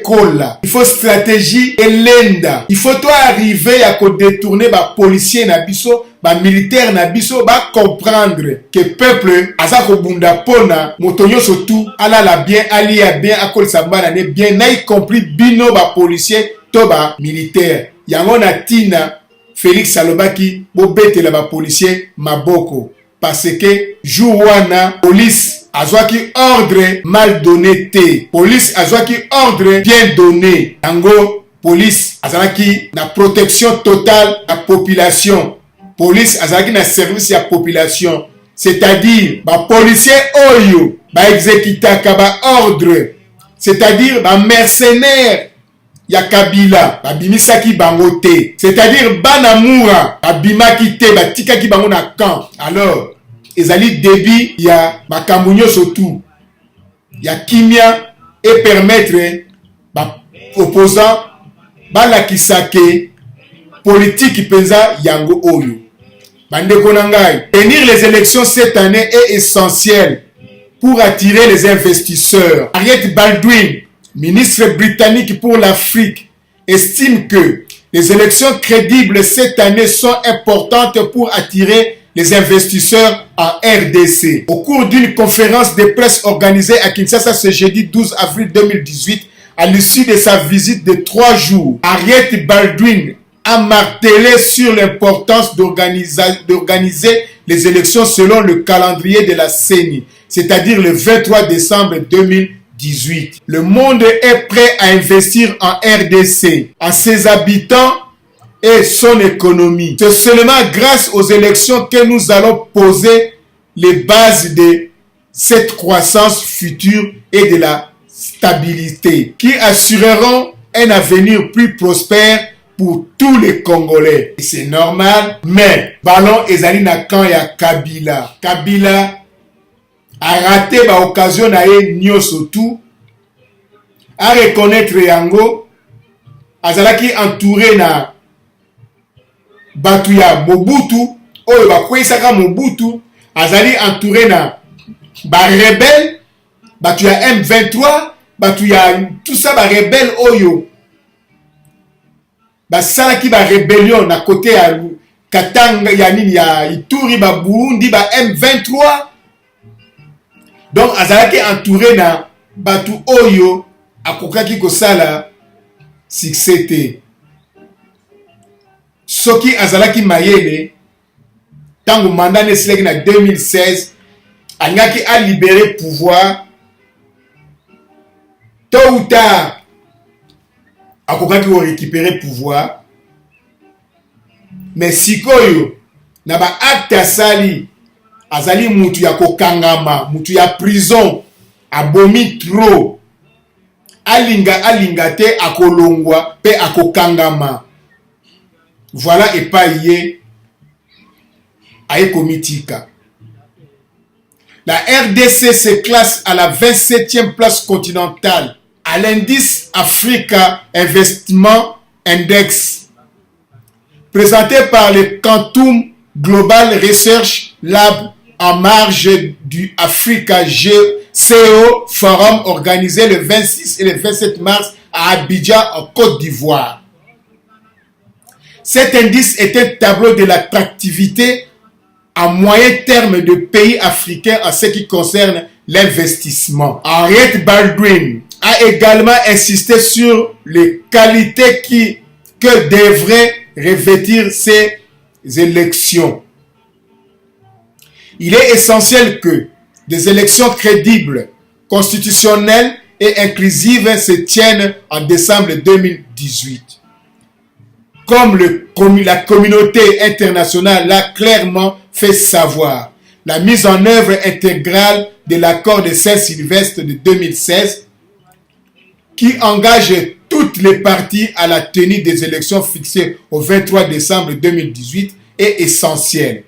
Speaker 1: kola. Il faut stratégie et lenda. Il faut toi arriver à détourner ba policier na biso, ba militaire na biso, ba comprendre que peuple azako bunda pona motonyo surtout ala la bien ali a bien akol sambana ne bien na y compris bino ba policier to ba militaire. Yango na tina Félix Salobaki bo bete la ba policier maboko parce que jouana police azwaki ordre mal donné te. Police azwaki ordre bien donné. Yango police azalaki na protection totale la population. Police azalaki na service ya population. C'est-à-dire ba policier oyo ba exécutaka ba ordre. C'est-à-dire ba mercenaire ya Kabila ba bimisaki bango te. C'est-à-dire banamura ba bimaki te ba tikaki bango na camp. Alors ezali débit ya makambo nyonso tout ya kimia et permettre ba opposant balakisa ke politique penza yango oyo. Bandeko nangai, tenir les élections cette année est essentiel pour attirer les investisseurs. Harriet Baldwin, ministre britannique pour l'Afrique, estime que les élections crédibles cette année sont importantes pour attirer les investisseurs en RDC. Au cours d'une conférence de presse organisée à Kinshasa ce jeudi 12 avril 2018, à l'issue de sa visite de 3 jours, Harriet Baldwin a martelé sur l'importance d'organiser les élections selon le calendrier de la CENI, c'est-à-dire le 23 décembre 2018. Le monde est prêt à investir en RDC. À ses habitants, et son économie. C'est seulement grâce aux élections que nous allons poser les bases de cette croissance future et de la stabilité qui assureront un avenir plus prospère pour tous les Congolais. Et c'est normal, mais ballon ezali na camp ya Kabila. Kabila a raté l'occasion d'aller nyonso tout à reconnaître yango azalaki entouré na batu ya Mobutu oyo bakwesaka Mobutu azali entouré na ba rebelle batu ya M23 batu ya tout ça ba rebelle oyo basalaki ba rébellion na côté ya Katanga ya nini ya Ituri ba Burundi ba M23. Donc azalaki entouré na batu oyo akokaki kosala succès te. Soki azalaki mayele tango mandat nesilaki na 2016 angaki a libéré pouvoir tôt ou tard akokaki ko récupérer pouvoir, mais sikoyo na ba acte asali azali mutu ya kokangama mutu ya prison abomi trop alinga te akolongwa pe akokangama. Voilà epaye aye komitika. La RDC se classe à la 27e place continentale à l'indice Africa Investment Index présenté par le Quantum Global Research Lab en marge du Africa CO Forum organisé le 26 et le 27 mars à Abidjan en Côte d'Ivoire. Cet indice est un tableau de l'attractivité à moyen terme de pays africains en ce qui concerne l'investissement. Henriette Baldwin a également insisté sur les qualités que devraient revêtir ces élections. Il est essentiel que des élections crédibles, constitutionnelles et inclusives se tiennent en décembre 2018. Comme la communauté internationale l'a clairement fait savoir, la mise en œuvre intégrale de l'accord de Saint-Sylvestre de 2016 qui engage toutes les parties à la tenue des élections fixées au 23 décembre 2018 est essentielle.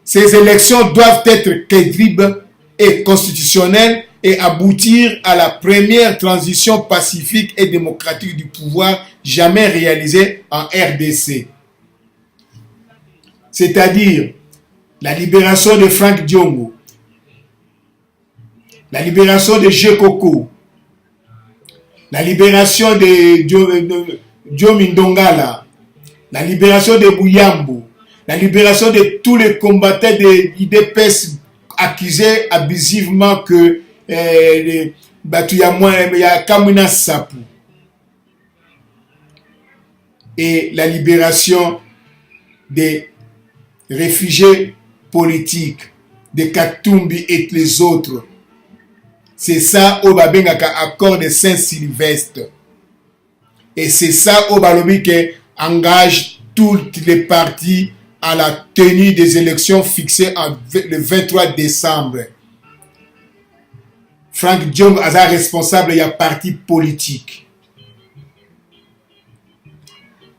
Speaker 1: Ces élections doivent être crédibles et constitutionnelles et aboutir à la première transition pacifique et démocratique du pouvoir jamais réalisée en RDC. C'est-à-dire la libération de Frank Diongo, la libération de Jekoko, la libération de Diomi Ndongala, la libération de Bouyambo, la libération de tous les combattants de l'IDPS accusés abusivement que ya Kamuna Sapu, et la libération des réfugiés politiques de Katumbi et les autres. C'est ça au babengaka accord de Saint-Sylvestre. Et c'est ça au balobi qui engage toutes les parties à la tenue des élections fixées le 23 décembre. Frank Diongo est responsable de parti politique.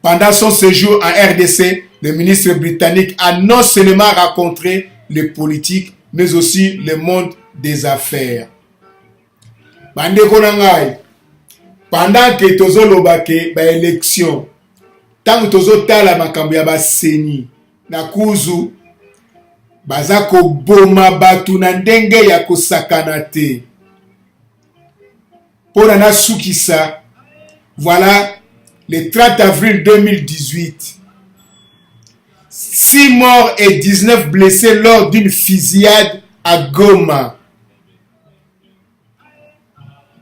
Speaker 1: Pendant son séjour en RDC, le ministre britannique a non seulement rencontré les politiques, mais aussi le monde des affaires. Pendant que tozo lobake ba élection, tant que tozo tala makambo ya ba seni na kuzu bazako boma batu na ndenge ya kosakana te. Pour na sukisa, voilà le 30 avril 2018. 6 morts et 19 blessés lors d'une fusillade à Goma.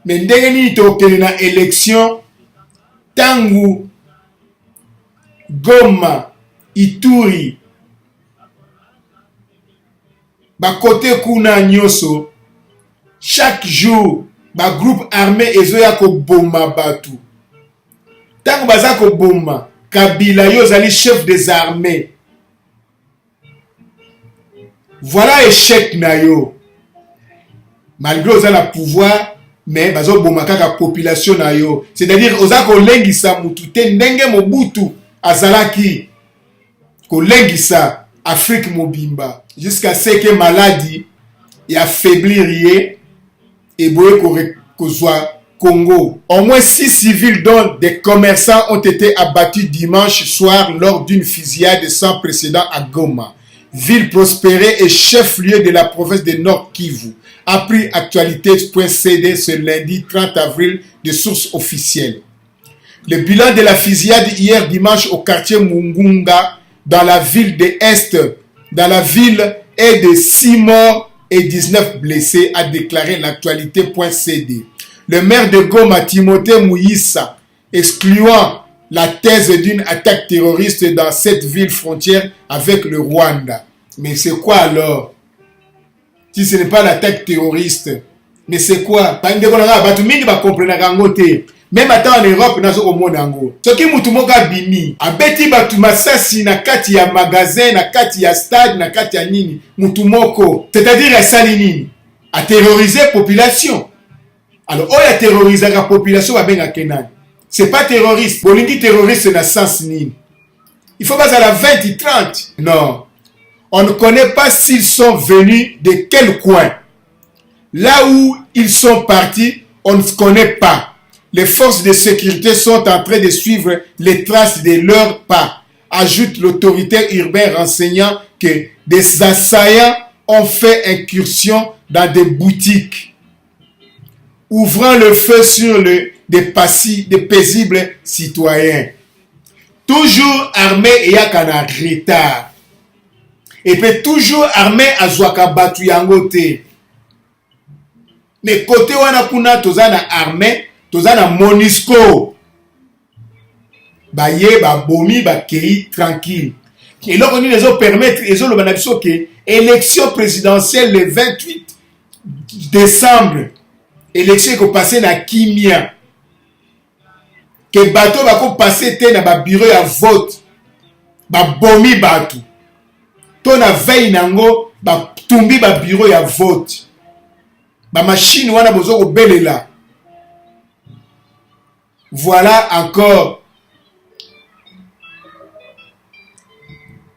Speaker 1: Mais ndenge ni tokeli na élection tangu Goma, Ituri, ba côté kuna nyoso, chaque jour ba groupe armé ezoya ko bomba batu. Tangu baza ko bomba, Kabila yo zali chef des armées. Voilà échec na yo. Malgré oza na pouvoir, mais bazo bomaka ka population na yo. C'est-à-dire oza ko lengisa mutu te ndenge Mobutu azalaki ko lengisa Afrique mobimba jusqu'à ce que maladie et affaiblir et boye ko zwa Congo. Au moins 6 civils dont des commerçants ont été abattus dimanche soir lors d'une fusillade sans précédent à Goma, ville prospérée et chef-lieu de la province de Nord Kivu. A pris actualité.cd ce lundi 30 avril de sources officielles. Le bilan de la fusillade hier dimanche au quartier Mungunga dans la ville de Est, dans la ville, est de 6 morts et 19 blessés, a déclaré l'actualité.cd. Le maire de Goma, Timothée Mouyissa, excluant la thèse d'une attaque terroriste dans cette ville frontière avec le Rwanda. Mais c'est quoi alors? Si ce n'est pas l'attaque terroriste, mais c'est quoi? Même attends en Europe, nous sommes au monde ango. Ce qui est moka bimi, abeti batu masasi na kati ya magasin, na kati ya stade, na kati ya nini, mutumoko. C'est-à-dire à salinini, à terroriser la population. Alors, on a terrorisé la population, c'est pas terroriste. Bolingi terroriste na sens nini. Il faut pas à la 20 et 30. Non. On ne connaît pas s'ils sont venus de quel coin. Là où ils sont partis, on ne connaît pas. Les forces de sécurité sont en train de suivre les traces de leurs pas. Ajoute l'autorité urbaine renseignant que des assaillants ont fait incursion dans des boutiques, ouvrant le feu sur des paisibles citoyens. Toujours armés et à un retard. Et puis toujours armés à Zouaka Batu Yangote. Mais côté Wanakuna, tozana armé, tozana Monisco. Baye, ba bomi, ba kei, tranquille. Et là, on dit les autres permettre, les autres le que élection présidentielle le 28 décembre. Élection qui passe na Kimia. Que bateau va passer na ba bureau à vote. Ba bomi batu. Ton a veille nango ba tumbi ba bureau ya vote. Ba machine wana bozo ko belela. Voilà encore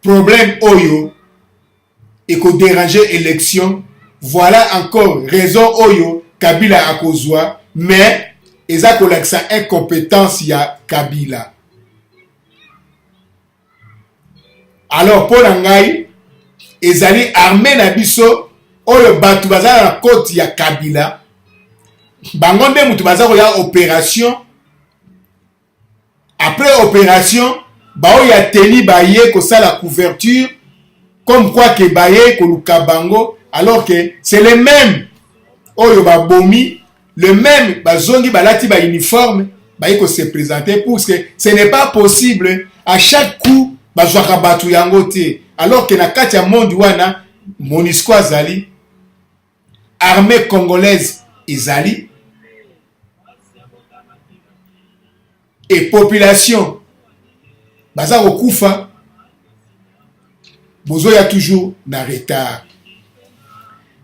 Speaker 1: problème oyo et ko déranger élection. Voilà encore raison oyo Kabila akozwa, mais eza kolakisa incompétence ya Kabila. Alors pour ngai ezali armée na biso oyo batu bazala na côte ya Kabila bango nde mutu bazala ya opération. Après opération bao ya teni baye ko sala couverture comme quoi que baye ko luka bango alors que c'est les mêmes oyo ba bomi, le même bazongi balati ba uniforme baye ko se présenter pour que ce n'est pas possible à chaque coup bazwaka batu yango te. Alors que na kati ya monde wana Monisco azali, armée congolaise ezali, et population baza kokufa, bozo ya toujours na retard.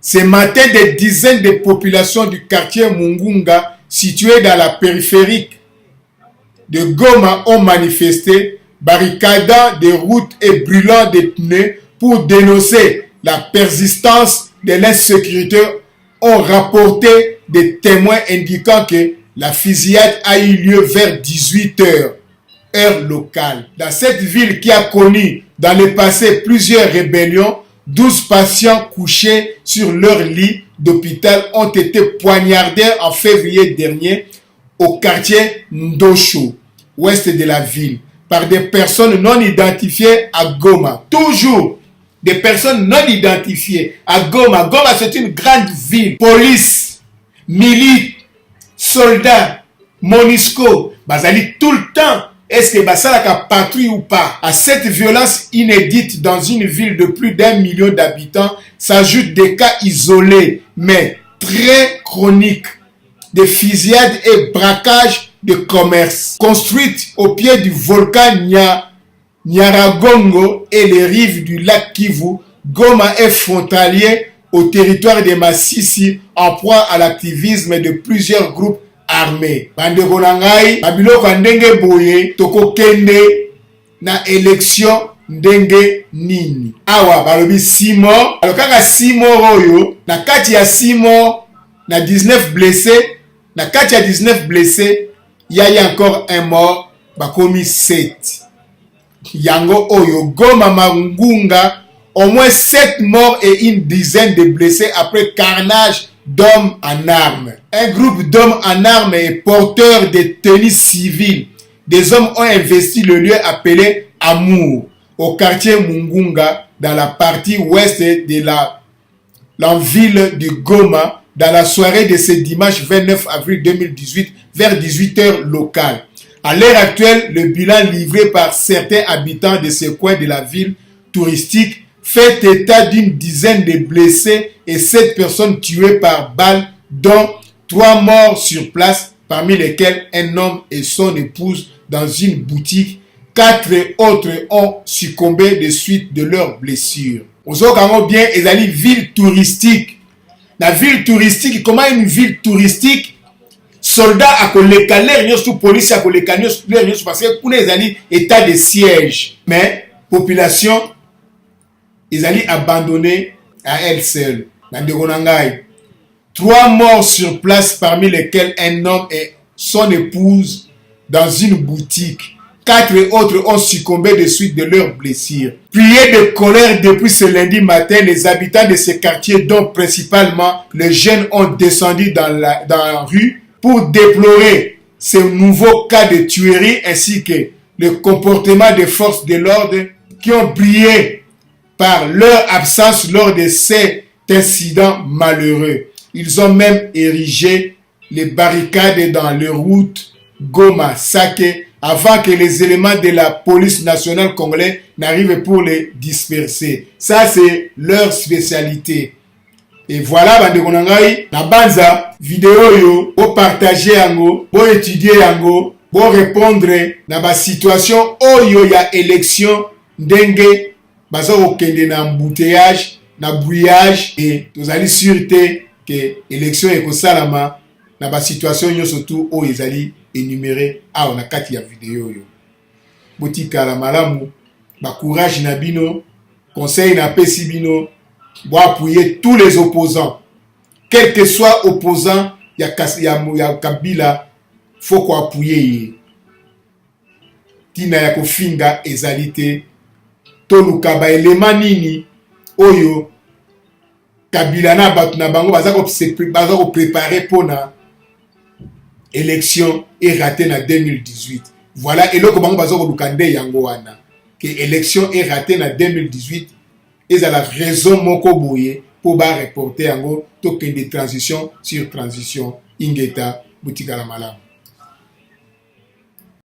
Speaker 1: Ce matin, des dizaines de populations du quartier Mungunga, situé dans la périphérie de Goma, ont manifesté, barricadant des routes et brûlant des pneus pour dénoncer la persistance de l'insécurité. Ont rapporté des témoins indiquant que la fusillade a eu lieu vers 18h, heure locale. Dans cette ville qui a connu dans le passé plusieurs rébellions, 12 patients couchés sur leur lit d'hôpital ont été poignardés en février dernier au quartier Ndosho, ouest de la ville, par des personnes non identifiées à Goma. Toujours des personnes non identifiées à Goma. Goma, c'est une grande ville. Police, milices, soldats, Monisco, bazali tout le temps. Est-ce que Basalaka patrouille ou pas? À cette violence inédite dans une ville de plus d'1 million d'habitants s'ajoutent des cas isolés mais très chroniques de fusillades et braquages de commerce. Construite au pied du volcan Nyaragongo et les rives du lac Kivu, Goma est frontalier au territoire de Masisi en proie à l'activisme de plusieurs groupes armés. Bandeko na ngai, babiloko ndenge boye toko kende na élection ndenge nini. Awa balobi 6 morts. Alors kaka 6 morts oyo, na kati ya 6 morts, na 19 blessés, na kati ya 19 blessés, il y a encore un mort, bakomi 7. Yango oyo Goma Mangunga, au moins 7 morts et une dizaine de blessés après carnage d'hommes en armes. Un groupe d'hommes en armes et porteurs de tenues civiles. Des hommes ont investi le lieu appelé Amour, au quartier Mungunga, dans la partie ouest de la ville de Goma, dans la soirée de ce dimanche 29 avril 2018, vers 18h locales. À l'heure actuelle, le bilan livré par certains habitants de ce coin de la ville touristique fait état d'une dizaine de blessés et 7 personnes tuées par balle, dont 3 morts sur place, parmi lesquels un homme et son épouse dans une boutique. 4 autres ont succombé de suite de leurs blessures. On sait bien, ils allaient ville touristique. La ville touristique, comment une ville touristique? Soldats à koleka l'air sous police à koleka l'air parce que pour les alliés état de siège, mais population ils allaient abandonner à elle seule. 3 morts sur place, parmi lesquels un homme et son épouse dans une boutique. 4 autres ont succombé de suite de leurs blessures. Priés de colère depuis ce lundi matin, les habitants de ce quartier, dont principalement les jeunes, ont descendu dans la rue pour déplorer ce nouveau cas de tuerie ainsi que le comportement des forces de l'ordre qui ont brillé par leur absence lors de cet incident malheureux. Ils ont même érigé les barricades dans les routes Goma-Sake avant que les éléments de la police nationale congolaise n'arrivent pour les disperser. Ça, c'est leur spécialité. Et voilà, bandeko na ngai, na banza vidéo yo, pour partager yango, pour étudier yango, pour répondre na ba situation oyo ya élection ndenge baza okende na embouteillage, na brouillage et tozali sûreté que élection ekosalama na ba situation yo surtout oyo ezali énuméré awa na kati ya vidéo yo. Botikala malamu, ba courage na bino, conseil na pesi bino. Pour appuyer tous les opposants, quel que soit opposant, il y a Kabila, faut qu'on appuyer. Tina ya kofinga ezalité, toluka ba elema nini, oyo, Kabila na batu na bango, baza ko préparer pour na élection et raté na 2018. Voilà, et loko bango baza ko lukande yango wana, que élection est raté na 2018. Et ça la raison moko boye pour ba reporter yango token de transition sur transition ingeta butikala malamu.